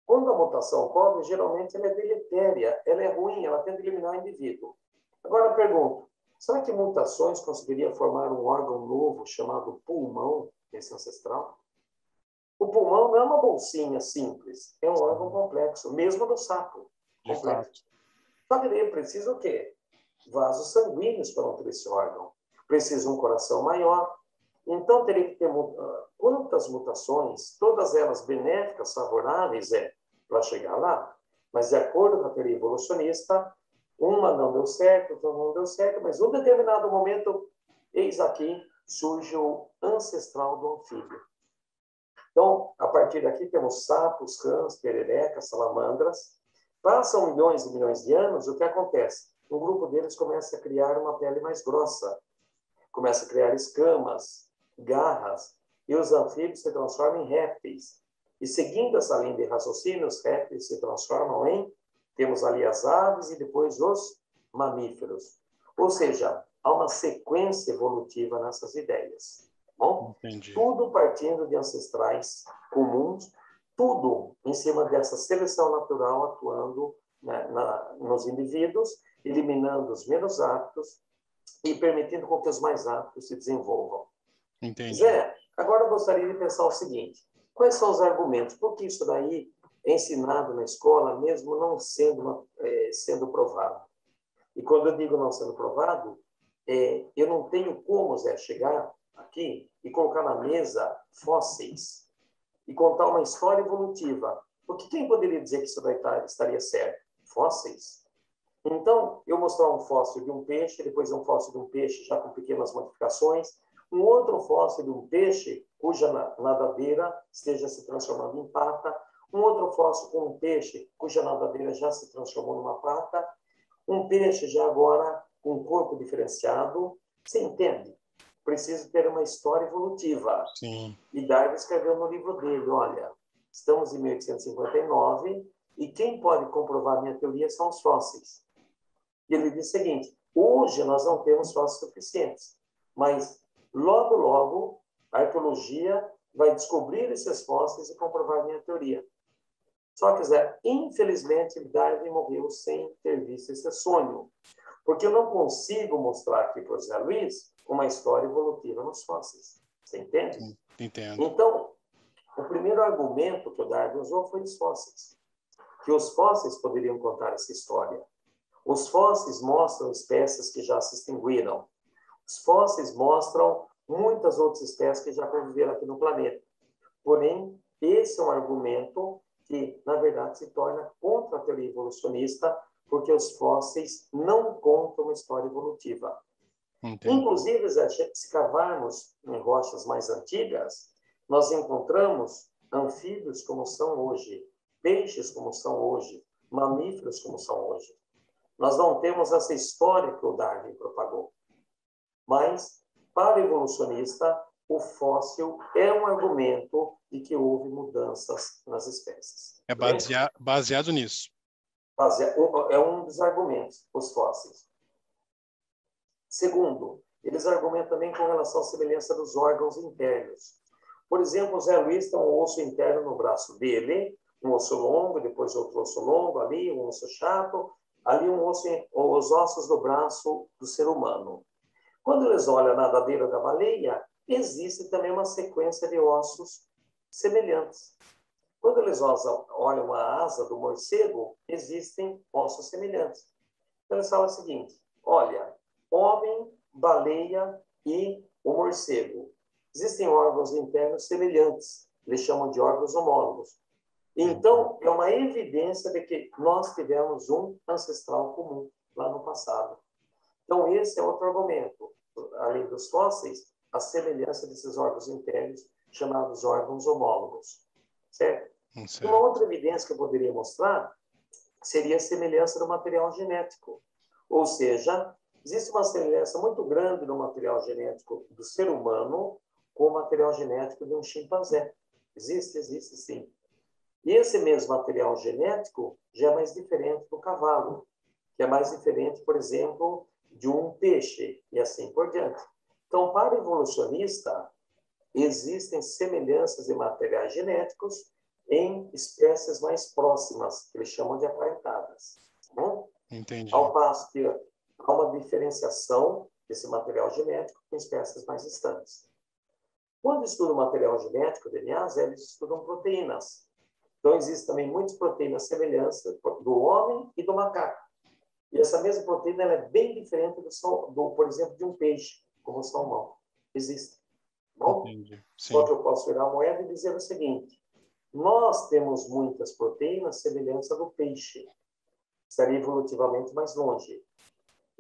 Quando a mutação ocorre, geralmente ela é deletéria, ela é ruim, ela tenta eliminar o indivíduo. Agora eu pergunto, será que mutações conseguiriam formar um órgão novo chamado pulmão, esse ancestral? O pulmão não é uma bolsinha simples, é um órgão complexo, mesmo do sapo. Complexo. Só que ele precisa o quê? Vasos sanguíneos para nutrir esse órgão. Precisa um coração maior. Então, teria que ter quantas mutações, todas elas benéficas, favoráveis, para chegar lá. Mas, de acordo com a teoria evolucionista, uma não deu certo, outra não deu certo, mas em um determinado momento, eis aqui, surge o ancestral do anfíbio. Então, a partir daqui, temos sapos, cães, pererecas, salamandras. Passam milhões e milhões de anos, o que acontece? Um grupo deles começa a criar uma pele mais grossa, começa a criar escamas, garras, e os anfíbios se transformam em répteis. E seguindo essa linha de raciocínio, os répteis se transformam em, temos ali as aves e depois os mamíferos. Ou seja, há uma sequência evolutiva nessas ideias. Bom?
Entendi.
Tudo partindo de ancestrais comuns, tudo em cima dessa seleção natural atuando, né, nos indivíduos, eliminando os menos aptos e permitindo com que os mais aptos se desenvolvam.
Entendi.
Zé, agora eu gostaria de pensar o seguinte: quais são os argumentos? Porque isso daí é ensinado na escola, mesmo não sendo provado. E quando eu digo não sendo provado, eu não tenho como, Zé, chegar aqui e colocar na mesa fósseis e contar uma história evolutiva. Porque quem poderia dizer que isso daí estaria certo? Fósseis. Então, eu mostrar um fóssil de um peixe, depois um fóssil de um peixe já com pequenas modificações, um outro fóssil de um peixe cuja nadadeira esteja se transformando em pata, um outro fóssil com um peixe cuja nadadeira já se transformou numa pata, um peixe já agora com um corpo diferenciado. Você entende? Preciso ter uma história evolutiva.
Sim.
E Darwin escreveu no livro dele, olha, estamos em 1859 e quem pode comprovar minha teoria são os fósseis. E ele diz o seguinte: hoje nós não temos fósseis suficientes, mas logo, logo, a arqueologia vai descobrir esses fósseis e comprovar minha teoria. Só que, Zé, infelizmente, Darwin morreu sem ter visto esse sonho, porque eu não consigo mostrar aqui para o Zé Luiz uma história evolutiva nos fósseis. Você entende?
Entendo.
Então, o primeiro argumento que o Darwin usou foi os fósseis, que os fósseis poderiam contar essa história. Os fósseis mostram espécies que já se extinguiram. Os fósseis mostram muitas outras espécies que já conviveram aqui no planeta. Porém, esse é um argumento que, na verdade, se torna contra a teoria evolucionista, porque os fósseis não contam uma história evolutiva.
Entendi.
Inclusive, se cavarmos em rochas mais antigas, nós encontramos anfíbios como são hoje, peixes como são hoje, mamíferos como são hoje. Nós não temos essa história que o Darwin propagou. Mas, para o evolucionista, o fóssil é um argumento de que houve mudanças nas espécies.
É baseado nisso.
É um dos argumentos, os fósseis. Segundo, eles argumentam também com relação à semelhança dos órgãos internos. Por exemplo, o Zé Luiz tem um osso interno no braço dele, um osso longo, depois outro osso longo ali, um osso chato, ali os ossos do braço do ser humano. Quando eles olham a nadadeira da baleia, existe também uma sequência de ossos semelhantes. Quando eles olham a asa do morcego, existem ossos semelhantes. Então eles falam o seguinte, olha, homem, baleia e o morcego. Existem órgãos internos semelhantes, eles chamam de órgãos homólogos. Então, é uma evidência de que nós tivemos um ancestral comum lá no passado. Então, esse é outro argumento. Além dos fósseis, a semelhança desses órgãos internos, chamados órgãos homólogos. Certo? Uma outra evidência que eu poderia mostrar seria a semelhança do material genético. Ou seja, existe uma semelhança muito grande no material genético do ser humano com o material genético de um chimpanzé. Existe sim. E esse mesmo material genético já é mais diferente do cavalo, que é mais diferente, por exemplo, de um peixe, e assim por diante. Então, para o evolucionista, existem semelhanças de materiais genéticos em espécies mais próximas, que eles chamam de aparentadas. Tá bom?
Entendi.
Ao passo que há uma diferenciação desse material genético com espécies mais distantes. Quando estudam material genético, DNAs, eles estudam proteínas. Então, existem também muitas proteínas semelhanças do homem e do macaco. E essa mesma proteína ela é bem diferente por exemplo, de um peixe, como o salmão. Existe. Bom? Só que eu posso virar a moeda e dizer o seguinte, nós temos muitas proteínas semelhantes ao do peixe. Estaria evolutivamente mais longe.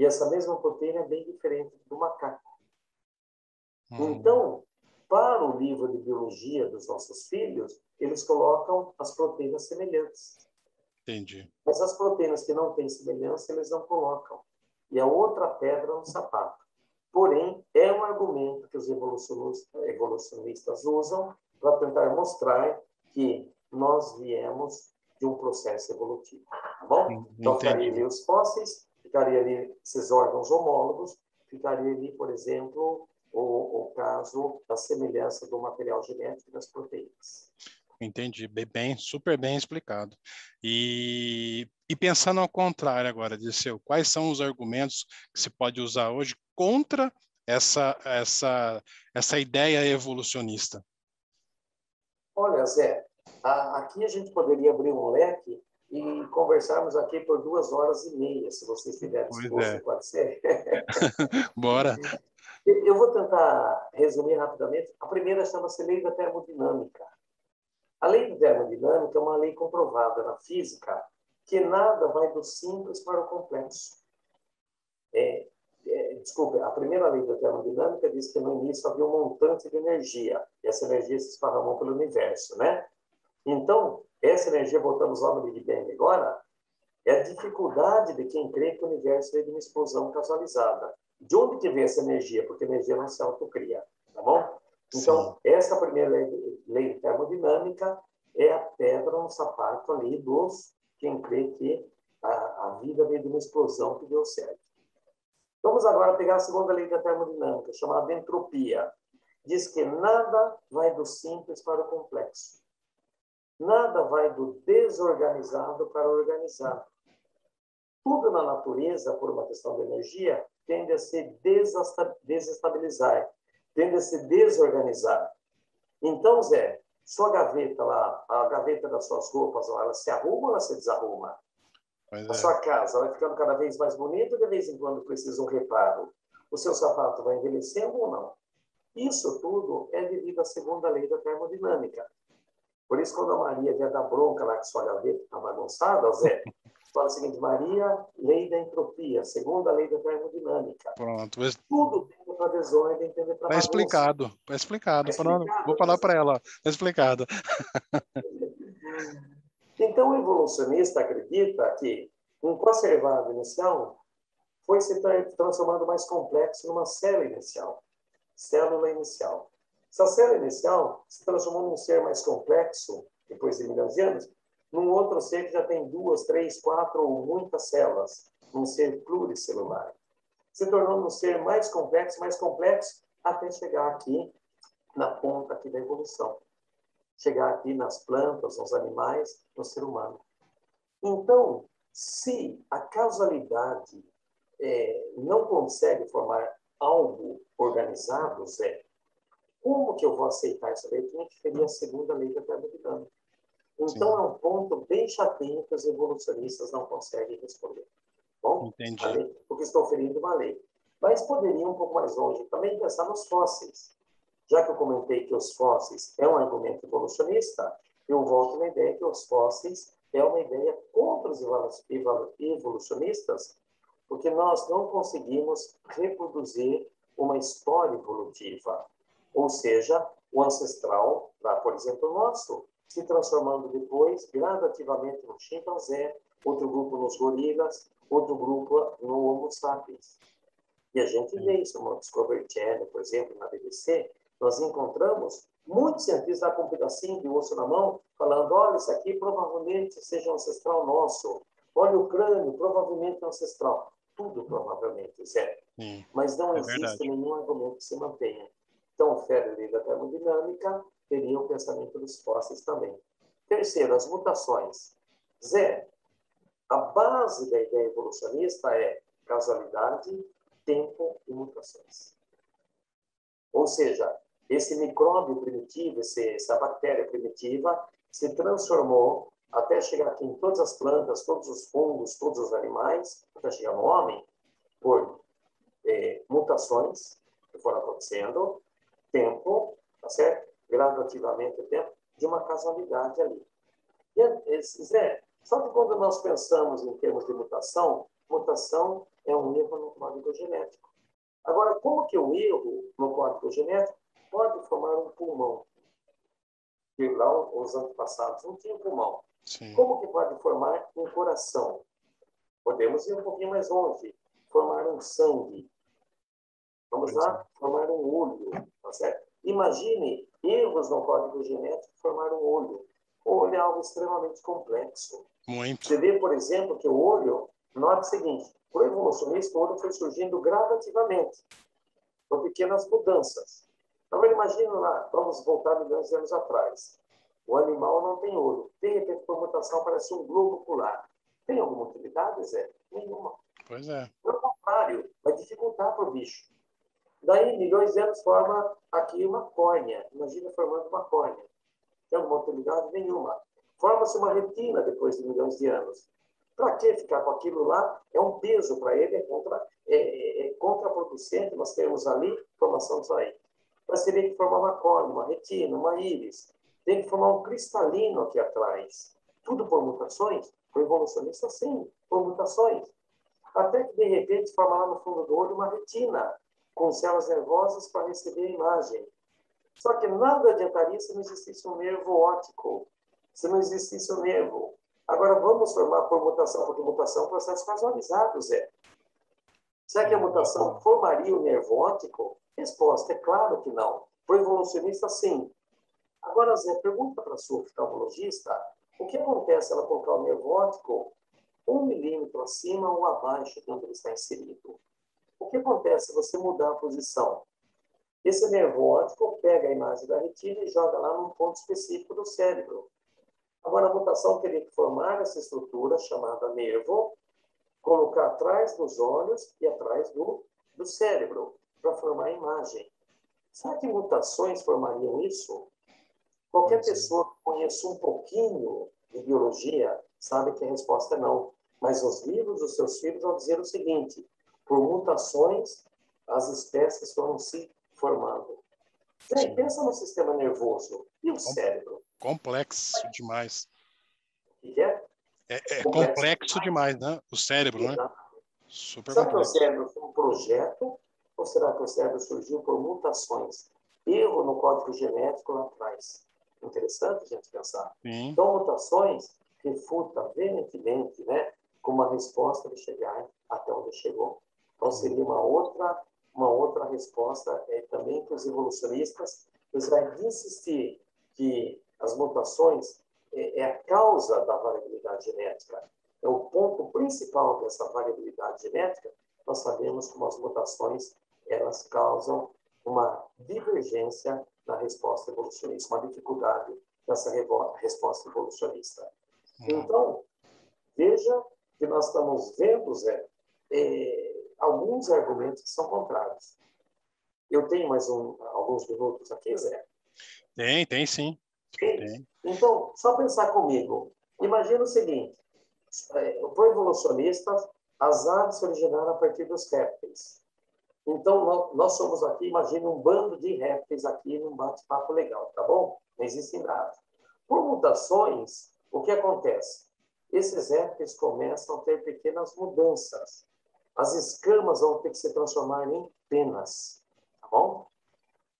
E essa mesma proteína é bem diferente do macaco. Então, para o livro de biologia dos nossos filhos, eles colocam as proteínas semelhantes.
Entendi.
Mas as proteínas que não têm semelhança, eles não colocam. E é outra pedra no sapato. Porém, é um argumento que os evolucionistas usam para tentar mostrar que nós viemos de um processo evolutivo. Tá bom? Então, ficaria ali os fósseis, ficaria ali esses órgãos homólogos, ficaria ali, por exemplo, o caso da semelhança do material genético das proteínas.
Entendi, super bem explicado. E pensando ao contrário agora, Dirceu, quais são os argumentos que se pode usar hoje contra essa ideia evolucionista?
Olha, Zé, aqui a gente poderia abrir um leque e conversarmos aqui por 2 horas e meia, se você estiver disposto, pode ser?
Bora.
Eu vou tentar resumir rapidamente. A primeira chama-se Lei da Termodinâmica. A lei da termodinâmica é uma lei comprovada na física que nada vai do simples para o complexo. Desculpe, a primeira lei da termodinâmica diz que no início havia um montante de energia, e essa energia se esparramou pelo universo, né? Então, essa energia, voltamos lá no Big Bang agora, é a dificuldade de quem crê que o universo veio de uma explosão causalizada. De onde que vem essa energia? Porque a energia não se autocria, tá bom? Então, essa primeira lei de termodinâmica é a pedra no sapato ali dos quem crê que a vida veio de uma explosão que deu certo. Vamos agora pegar a segunda lei da termodinâmica, chamada entropia. Diz que nada vai do simples para o complexo. Nada vai do desorganizado para o organizado. Tudo na natureza, por uma questão de energia, tende a se desestabilizar, tende a se desorganizar. Então, Zé, sua gaveta lá, a gaveta das suas roupas, ela se arruma ou ela se desarruma? A sua casa vai ficando cada vez mais bonita ou de vez em quando precisa um reparo? O seu sapato vai envelhecendo ou não? Isso tudo é devido à segunda lei da termodinâmica. Por isso, quando a Maria vier dar bronca lá que sua gaveta está bagunçada, Zé, fala o seguinte: Maria, lei da entropia, segunda lei da termodinâmica.
Pronto.
Tudo tende para desordem, tende para bagunça.
Tá explicado.
Está
Vou
explicado?
falar para ela. Tá explicado.
Então, o evolucionista acredita que um conservado inicial foi se transformando mais complexo numa célula inicial. Célula inicial. Essa célula inicial se transformou num ser mais complexo, depois de milhões de anos, num outro ser que já tem 2, 3, 4 ou muitas células, um ser pluricelular. Se tornou um ser mais complexo, até chegar aqui na ponta aqui da evolução. Chegar aqui nas plantas, nos animais, no ser humano. Então, se a causalidade não consegue formar algo organizado, Zé, como que eu vou aceitar isso daí? Tinha que ferir a segunda lei da termodinâmica. Então,
Sim,
é um ponto bem chatinho que os evolucionistas não conseguem responder. Bom,
entendi.
porque estou ferindo uma lei. Mas poderia ir um pouco mais longe também pensar nos fósseis. Já que eu comentei que os fósseis é um argumento evolucionista, eu volto na ideia que os fósseis é uma ideia contra os evolucionistas, porque nós não conseguimos reproduzir uma história evolutiva. Ou seja, o ancestral, lá, por exemplo, o nosso, se transformando depois gradativamente no chimpanzé, outro grupo nos gorilas, outro grupo no Homo sapiens. E a gente vê isso no Discovery Channel, por exemplo, na BBC, nós encontramos muitos cientistas lá com um pedacinho de osso na mão, falando, olha, isso aqui provavelmente seja um ancestral nosso. Olha o crânio, provavelmente ancestral. Tudo provavelmente, Zé.
Sim,
Mas não
é
existe
verdade.
nenhum argumento que se mantenha. Então, o Federer da termodinâmica teria o pensamento dos fósseis também. Terceiro, as mutações. Zé, a base da ideia evolucionista é causalidade, tempo e mutações. Ou seja, esse micróbio primitivo, essa bactéria primitiva, se transformou até chegar aqui em todas as plantas, todos os fungos, todos os animais, até chegar no homem, por mutações que foram acontecendo, tempo, tá certo? Gradativamente o tempo, de uma causalidade ali. Zé, só que quando nós pensamos em termos de mutação, mutação é um erro no código genético. Agora, como que o erro no código genético pode formar um pulmão? Que lá os antepassados não tinham pulmão.
Sim,
Como que pode formar um coração? Podemos ir um pouquinho mais longe. Formar um sangue. Vamos
pois é.
lá? Formar um olho. Tá certo? Imagine erros no código genético formar um olho. O olho é algo extremamente complexo.
Muito.
Você vê, por exemplo, que o olho, note o seguinte, para o evolucionista, o olho foi surgindo gradativamente, por pequenas mudanças. Então, imagina lá, vamos voltar milhões de anos atrás. O animal não tem olho. De repente, por mutação, aparece um globo ocular. Tem alguma utilidade, Zé? Nenhuma.
Pois é.
Pelo contrário, vai dificultar para o bicho. Daí, milhões de anos, forma aqui uma córnea. Imagina formando uma córnea. Tem alguma utilidade? Nenhuma. Forma-se uma retina depois de milhões de anos. Para que ficar com aquilo lá? É um peso para ele, é contraproducente, nós temos ali formação disso aí. Mas teria que formar uma córnea, uma retina, uma íris. Tem que formar um cristalino aqui atrás. Tudo por mutações? O evolucionista, sim, por mutações. Até que, de repente, forma lá no fundo do olho uma retina, com células nervosas para receber a imagem. Só que nada adiantaria se não existisse um nervo óptico, se não existisse um nervo. Agora, vamos formar por mutação, porque mutação é um processo casualizado, Zé. Será que a mutação
Exatamente.
formaria o nervo óptico? Resposta, é claro que não. Para o evolucionista, sim. Agora, Zé, pergunta para a sua oftalmologista o que acontece se ela colocar o nervo óptico 1 milímetro acima ou abaixo de onde ele está inserido. O que acontece se você mudar a posição? Esse nervo óptico pega a imagem da retina e joga lá num ponto específico do cérebro. Agora, a mutação teria que formar essa estrutura chamada nervo, colocar atrás dos olhos e atrás do cérebro, para formar a imagem. Será que mutações formariam isso? Qualquer
Pois é.
pessoa que conheça um pouquinho de biologia sabe que a resposta é não. Mas os livros dos seus filhos vão dizer o seguinte: por mutações, as espécies foram se formando. Gente, pensa no sistema nervoso e o cérebro.
Complexo demais.
O que é?
É complexo demais, né? O cérebro, né? Super
Será que o
complexo.
cérebro foi um projeto ou será que o cérebro surgiu por mutações? Erro no código genético lá atrás. Interessante a gente pensar.
Sim.
Então, mutações refuta veementemente, né, com uma resposta de chegar até onde chegou. Então, seria uma outra resposta também que os evolucionistas eles vão insistir que as mutações é a causa da variabilidade genética. É o ponto principal dessa variabilidade genética. Nós sabemos como as mutações elas causam uma divergência na resposta evolucionista, uma dificuldade dessa resposta evolucionista. Então, veja que nós estamos vendo, Zé, alguns argumentos que são contrários. Eu tenho mais alguns minutos aqui, Zé?
Tem sim. Tem.
Então, só pensar comigo. Imagina o seguinte, para o evolucionista, as aves se originaram a partir dos répteis. Então, nós somos aqui, imagine um bando de répteis aqui num bate-papo legal, tá bom? Não existem dados. Por mutações, o que acontece? Esses répteis começam a ter pequenas mudanças. As escamas vão ter que se transformar em penas, tá bom?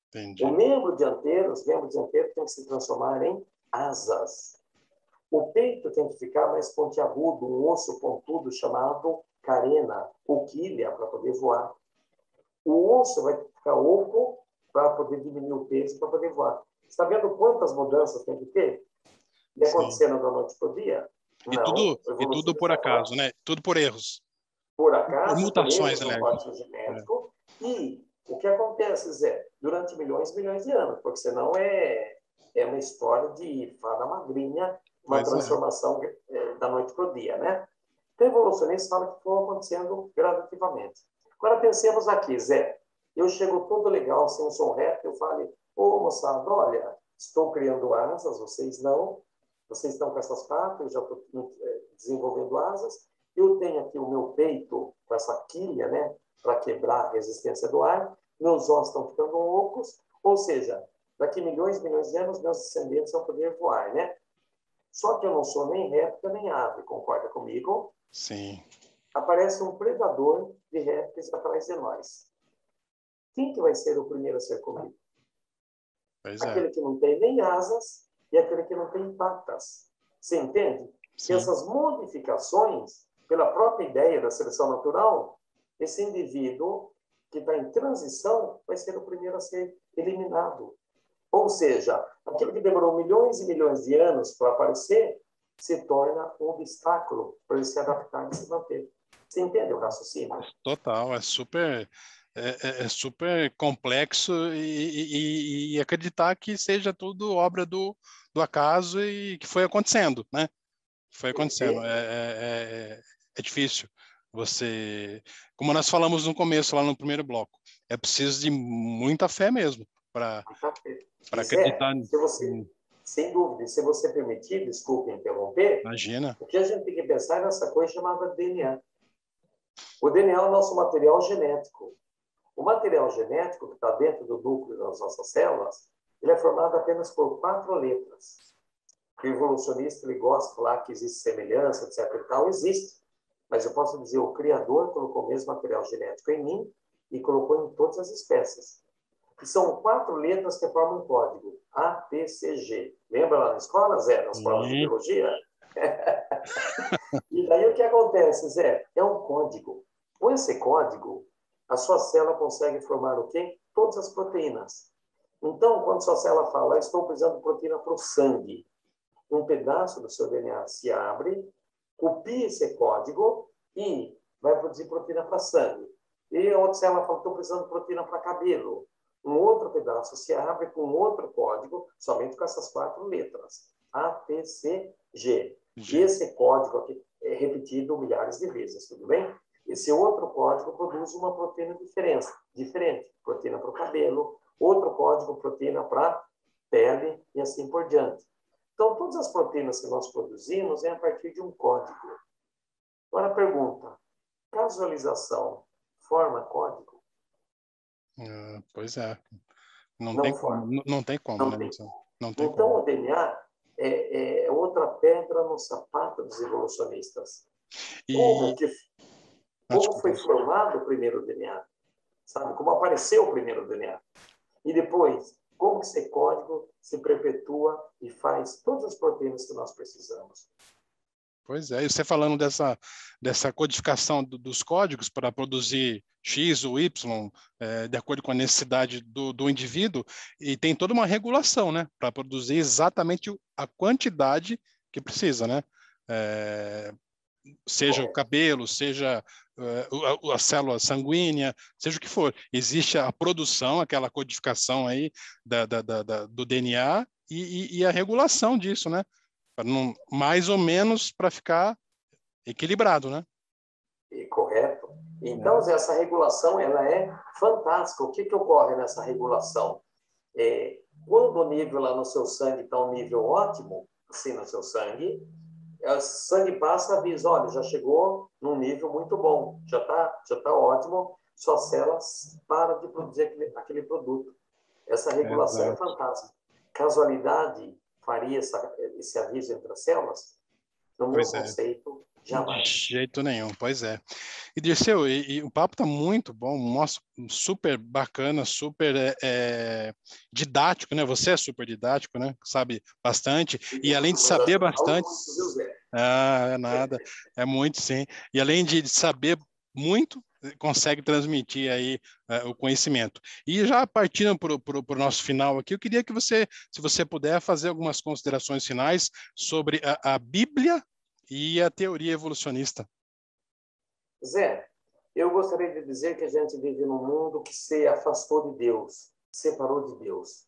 Entendi.
Os membros dianteiros têm que se transformar em asas. O peito tem que ficar mais pontiagudo, um osso pontudo chamado carena, ou quilha, para poder voar. O osso vai ficar oco para poder diminuir o peso, para poder voar. Está vendo quantas mudanças tem que ter? E acontecendo da noite para o dia? Não.
E tudo por acaso, né? Tudo por erros.
Por acaso,
Por mutações,
por erros no código genético. E o que acontece, Zé? Durante milhões e milhões de anos, porque senão é uma história de fada madrinha, uma transformação da noite para o dia, né? Então, evolucionistas falam que foi acontecendo gradativamente. Agora, pensemos aqui, Zé. Eu chego todo legal, sem um som reto, eu falo, ô, moçada, olha, estou criando asas, vocês não. Vocês estão com essas patas, eu já estou desenvolvendo asas. Eu tenho aqui o meu peito com essa quilha, né, para quebrar a resistência do ar. Meus ossos estão ficando ocos. Ou seja, daqui milhões e milhões de anos, meus descendentes vão poder voar, né? Só que eu não sou nem réptil nem ave, concorda comigo?
Sim.
Aparece um predador de répteis atrás de nós. Quem que vai ser o primeiro a ser comido? Aquele que não tem nem asas e aquele que não tem patas. Você entende? Sim. Que essas modificações, pela própria ideia da seleção natural, esse indivíduo que está em transição vai ser o primeiro a ser eliminado. Ou seja, aquilo que demorou milhões e milhões de anos para aparecer se torna um obstáculo para ele se adaptar e se manter. Você entende o raciocínio?
Total, é super complexo e acreditar que seja tudo obra do acaso e que foi acontecendo, né? Foi acontecendo. É difícil. Você, como nós falamos no começo, lá no primeiro bloco, é preciso de muita fé mesmo para acreditar.
Se você, sem dúvida, se você permitir, desculpe interromper,
Imagina.
o que a gente tem que pensar é nessa coisa chamada DNA. O DNA é o nosso material genético. O material genético que está dentro do núcleo das nossas células, ele é formado apenas por 4 letras. O evolucionista ele gosta de falar que existe semelhança, etc. e tal, existe. Mas eu posso dizer, o Criador colocou o mesmo material genético em mim e colocou em todas as espécies. Que são 4 letras que formam um código. A, T, C, G. Lembra lá na escola, Zé, nas provas de biologia? E daí o que acontece, Zé? É um código. Com esse código, a sua célula consegue formar o quê? Todas as proteínas. Então, quando sua célula fala, estou precisando de proteína para o sangue, um pedaço do seu DNA se abre, copia esse código e vai produzir proteína para sangue. E a outra célula fala, estou precisando de proteína para cabelo. Um outro pedaço se abre com outro código, somente com essas 4 letras. A, T, C, G. E esse código aqui é repetido milhares de vezes, tudo bem? Esse outro código produz uma proteína diferente. Proteína para o cabelo, outro código, proteína para pele e assim por diante. Então, todas as proteínas que nós produzimos é a partir de um código. Agora a pergunta, casualização forma código?
Pois é. Não
não
tem como,
forma.
não tem como,
Não
né?
tem.
Não tem
Então,
como.
o DNA é outra pedra no sapato dos evolucionistas. Como
E,
que como
desculpa.
foi formado o primeiro DNA? Sabe? Como apareceu o primeiro DNA? E depois, como que esse código se perpetua e faz todas as proteínas que nós precisamos?
Pois é, e você falando dessa codificação dos códigos para produzir X ou Y, de acordo com a necessidade do indivíduo, e tem toda uma regulação, né, para produzir exatamente a quantidade que precisa, né? Seja o
Correto.
cabelo, seja a célula sanguínea, seja o que for. Existe a produção, aquela codificação aí do DNA e a regulação disso, né? Não, mais ou menos para ficar equilibrado, né?
E correto. Então, essa regulação ela é fantástica. O que, que ocorre nessa regulação? Quando o nível lá no seu sangue está um nível ótimo, assim no seu sangue, o sangue passa e avisa, olha, já chegou num nível muito bom, já tá ótimo, suas células param de produzir aquele produto. Essa regulação é
Exato.
fantástica. Casualidade faria esse aviso entre as células? No meu
Pois é.
conceito,
De
jamais.
jeito nenhum, pois é. E Dirceu, e o papo tá muito bom, nossa, super bacana, super didático, né? Você é super didático, né? Sabe bastante. E além de
Mas
saber
acho que falo
bastante,
muito, viu, Zé?
é nada, é muito sim. E além de saber muito, consegue transmitir aí o conhecimento. E já partindo para o nosso final aqui, eu queria que você, se você puder, fazer algumas considerações finais sobre a Bíblia e a teoria evolucionista.
Zé, eu gostaria de dizer que a gente vive num mundo que se afastou de Deus, separou de Deus.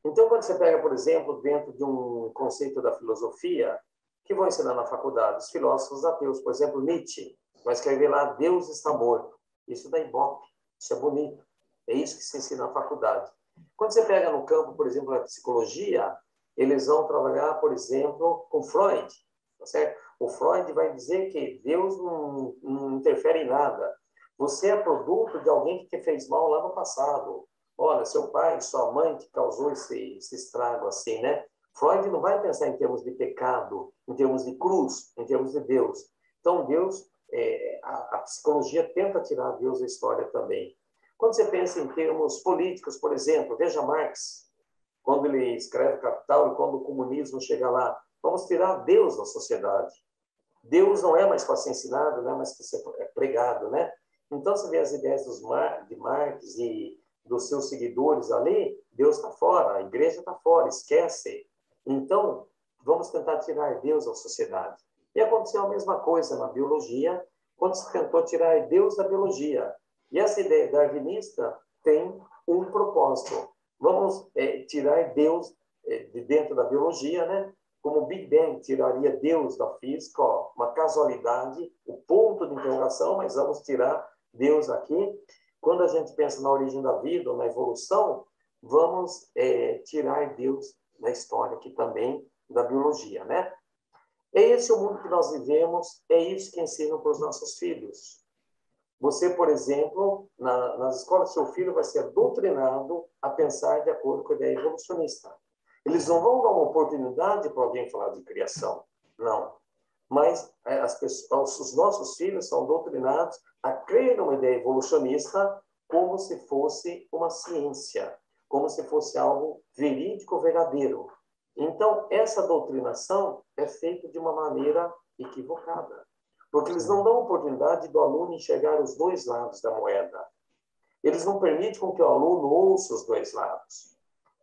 Então, quando você pega, por exemplo, dentro de um conceito da filosofia, que vão ensinar na faculdade, os filósofos ateus, por exemplo, Nietzsche, vai escrever lá, Deus está morto. Isso dá ibope, isso é bonito. É isso que se ensina na faculdade. Quando você pega no campo, por exemplo, da psicologia, eles vão trabalhar, por exemplo, com Freud, tá certo? O Freud vai dizer que Deus não interfere em nada. Você é produto de alguém que te fez mal lá no passado. Olha, seu pai, sua mãe que causou esse estrago assim, né? Freud não vai pensar em termos de pecado, em termos de cruz, em termos de Deus. Então, Deus, a psicologia tenta tirar Deus da história também. Quando você pensa em termos políticos, por exemplo, veja Marx, quando ele escreve Capital e quando o comunismo chega lá, vamos tirar Deus da sociedade. Deus não é mais para ser ensinado, não é mais para ser pregado, né? Então, você vê as ideias de Marx e dos seus seguidores ali, Deus está fora, a igreja está fora, esquece. Então, vamos tentar tirar Deus da sociedade. E aconteceu a mesma coisa na biologia, quando se tentou tirar Deus da biologia. E essa ideia darwinista tem um propósito. Vamos tirar Deus de dentro da biologia, né? Como o Big Bang tiraria Deus da física, ó, uma casualidade, o ponto de interrogação, mas vamos tirar Deus aqui. Quando a gente pensa na origem da vida ou na evolução, vamos tirar Deus da história aqui também, da biologia, né? É esse o mundo que nós vivemos, é isso que ensinam para os nossos filhos. Você, por exemplo, nas escolas, seu filho vai ser doutrinado a pensar de acordo com a ideia evolucionista. Eles não vão dar uma oportunidade para alguém falar de criação, não. Mas os nossos filhos são doutrinados a crer numa ideia evolucionista como se fosse uma ciência, como se fosse algo verídico, verdadeiro. Então, essa doutrinação é feita de uma maneira equivocada, porque eles não dão oportunidade do aluno enxergar os dois lados da moeda. Eles não permitem com que o aluno ouça os dois lados.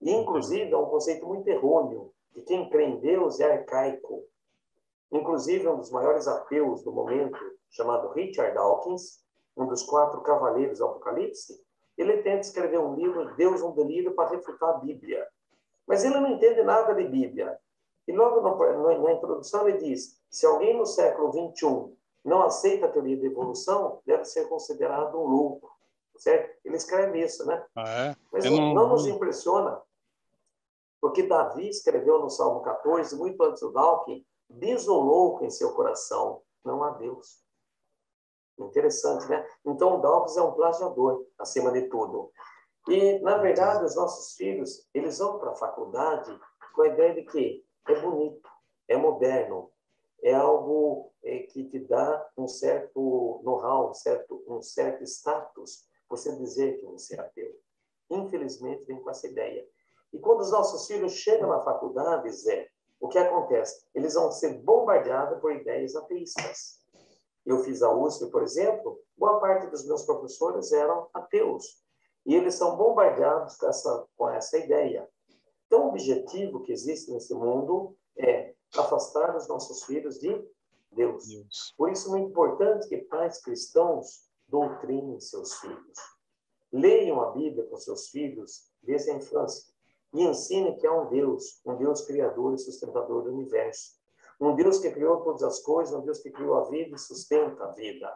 E, inclusive, é um conceito muito errôneo, que quem crê em Deus é arcaico. Inclusive, um dos maiores ateus do momento, chamado Richard Dawkins, um dos 4 cavaleiros do Apocalipse, ele tenta escrever um livro, Deus um delírio, para refutar a Bíblia. Mas ele não entende nada de Bíblia. E logo na introdução ele diz, se alguém no século XXI não aceita a teoria da evolução, deve ser considerado um louco. Certo? Ele escreve isso, né?
Ah, é?
Mas
Eu
não nos
não...
impressiona, porque Davi escreveu no Salmo 14, muito antes do Dawkins, diz o louco em seu coração, não há Deus. Interessante, né? Então, o Dawkins é um plagiador, acima de tudo. E, na verdade, os nossos filhos, eles vão para a faculdade com a ideia de que é bonito, é moderno, é algo que te dá um certo know-how, um certo status, você dizer que você é ateu. Infelizmente, vem com essa ideia. E quando os nossos filhos chegam na faculdade, Zé, o que acontece? Eles vão ser bombardeados por ideias ateístas. Eu fiz a USP, por exemplo, boa parte dos meus professores eram ateus. E eles são bombardeados com essa ideia. Então, o objetivo que existe nesse mundo é afastar os nossos filhos de Deus. Por isso, é muito importante que pais cristãos doutrinem seus filhos. Leiam a Bíblia com seus filhos desde a infância e ensinem que há um Deus criador e sustentador do universo. Um Deus que criou todas as coisas, um Deus que criou a vida e sustenta a vida.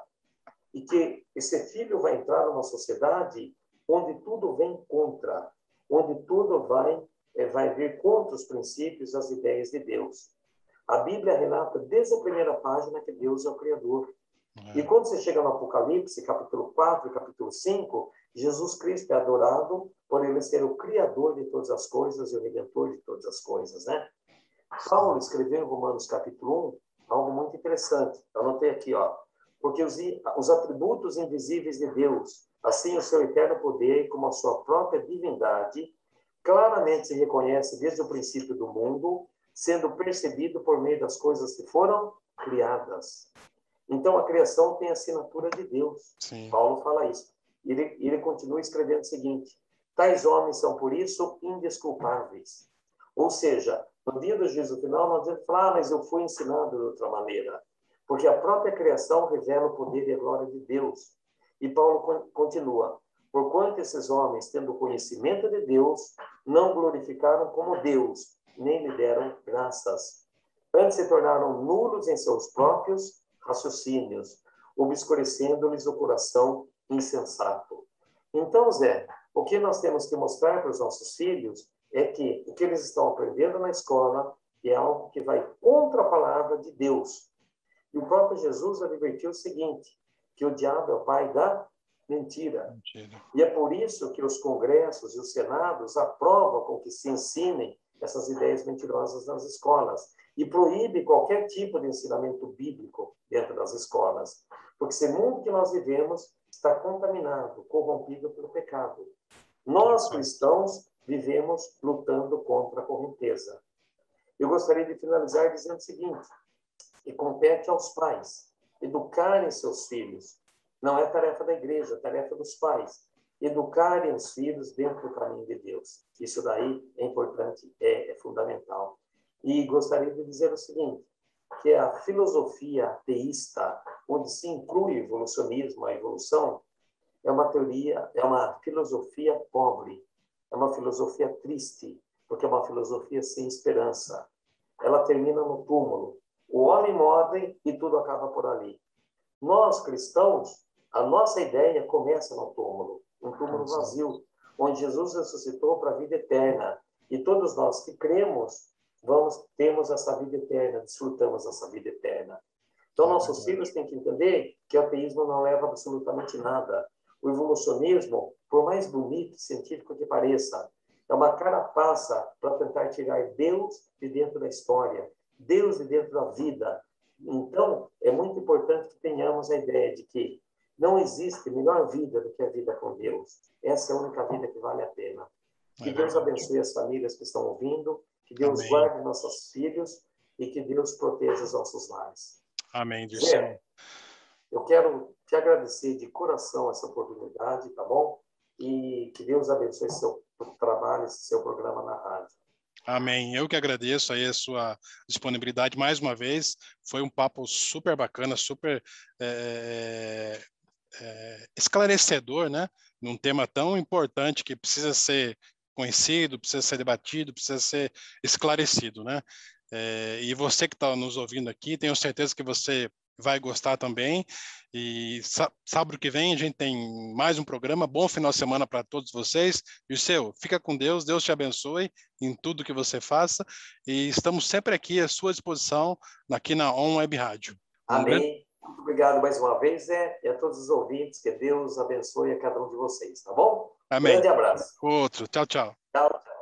E que esse filho vai entrar numa sociedade onde tudo vem contra, onde tudo vai vir contra os princípios e as ideias de Deus. A Bíblia relata desde a primeira página que Deus é o Criador. E quando você chega no Apocalipse, capítulo 4 e capítulo 5, Jesus Cristo é adorado por ele ser o Criador de todas as coisas e o Redentor de todas as coisas, né? Paulo escreveu em Romanos capítulo 1 algo muito interessante. Eu anotei aqui, ó. Porque os atributos invisíveis de Deus, assim o seu eterno poder como a sua própria divindade, claramente se reconhece desde o princípio do mundo, sendo percebido por meio das coisas que foram criadas. Então, a criação tem a assinatura de Deus. Sim. Paulo fala isso. Ele continua escrevendo o seguinte: tais homens são, por isso, indesculpáveis. Ou seja, no dia do juízo final, nós vamos falar, mas eu fui ensinado de outra maneira. Porque a própria criação revela o poder e a glória de Deus. E Paulo continua: porquanto esses homens, tendo conhecimento de Deus, não glorificaram como Deus, nem lhe deram graças. Antes se tornaram nulos em seus próprios raciocínios, obscurecendo-lhes o coração insensato. Então, Zé, o que nós temos que mostrar para os nossos filhos é que o que eles estão aprendendo na escola é algo que vai contra a palavra de Deus. E o próprio Jesus advertiu o seguinte, que o diabo é o pai da mentira. E é por isso que os congressos e os senados aprovam com que se ensinem essas ideias mentirosas nas escolas e proíbe qualquer tipo de ensinamento bíblico dentro das escolas. Porque esse mundo que nós vivemos está contaminado, corrompido pelo pecado. Nós, cristãos, vivemos lutando contra a correnteza. Eu gostaria de finalizar dizendo o seguinte, que compete aos pais educarem seus filhos. Não é tarefa da igreja, é tarefa dos pais. Educarem os filhos dentro do caminho de Deus. Isso daí é importante, é fundamental. E gostaria de dizer o seguinte, que a filosofia ateísta, onde se inclui o evolucionismo, a evolução, é uma teoria, é uma filosofia pobre, é uma filosofia triste, porque é uma filosofia sem esperança. Ela termina no túmulo. O homem morre e tudo acaba por ali. Nós, cristãos, a nossa ideia começa no túmulo, um túmulo vazio, onde Jesus ressuscitou para a vida eterna. E todos nós que cremos, temos essa vida eterna, desfrutamos essa vida eterna. Então, nossos filhos têm que entender que o ateísmo não leva absolutamente nada. O evolucionismo, por mais bonito e científico que pareça, é uma carapaça para tentar tirar Deus de dentro da história, Deus de dentro da vida. Então, é muito importante que tenhamos a ideia de que não existe melhor vida do que a vida com Deus. Essa é a única vida que vale a pena. Que Deus abençoe as famílias que estão ouvindo, que Deus guarde nossos filhos e que Deus proteja os nossos lares.
Amém, Dirceu.
Eu quero te agradecer de coração essa oportunidade, tá bom? E que Deus abençoe seu trabalho, seu programa na rádio.
Amém. Eu que agradeço aí a sua disponibilidade mais uma vez. Foi um papo super bacana, super esclarecedor, né? Num tema tão importante que precisa ser conhecido, precisa ser debatido, precisa ser esclarecido, né? E você que está nos ouvindo aqui, tenho certeza que você vai gostar também. E sábado que vem a gente tem mais um programa. Bom final de semana para todos vocês. Dirceu, fica com Deus, Deus te abençoe em tudo que você faça. E estamos sempre aqui à sua disposição aqui na On Web Rádio.
Amém. Muito obrigado mais uma vez, e a todos os ouvintes. Que Deus abençoe a cada um de vocês, tá bom?
Amém.
Grande abraço.
Outro. Tchau, tchau.
Tchau.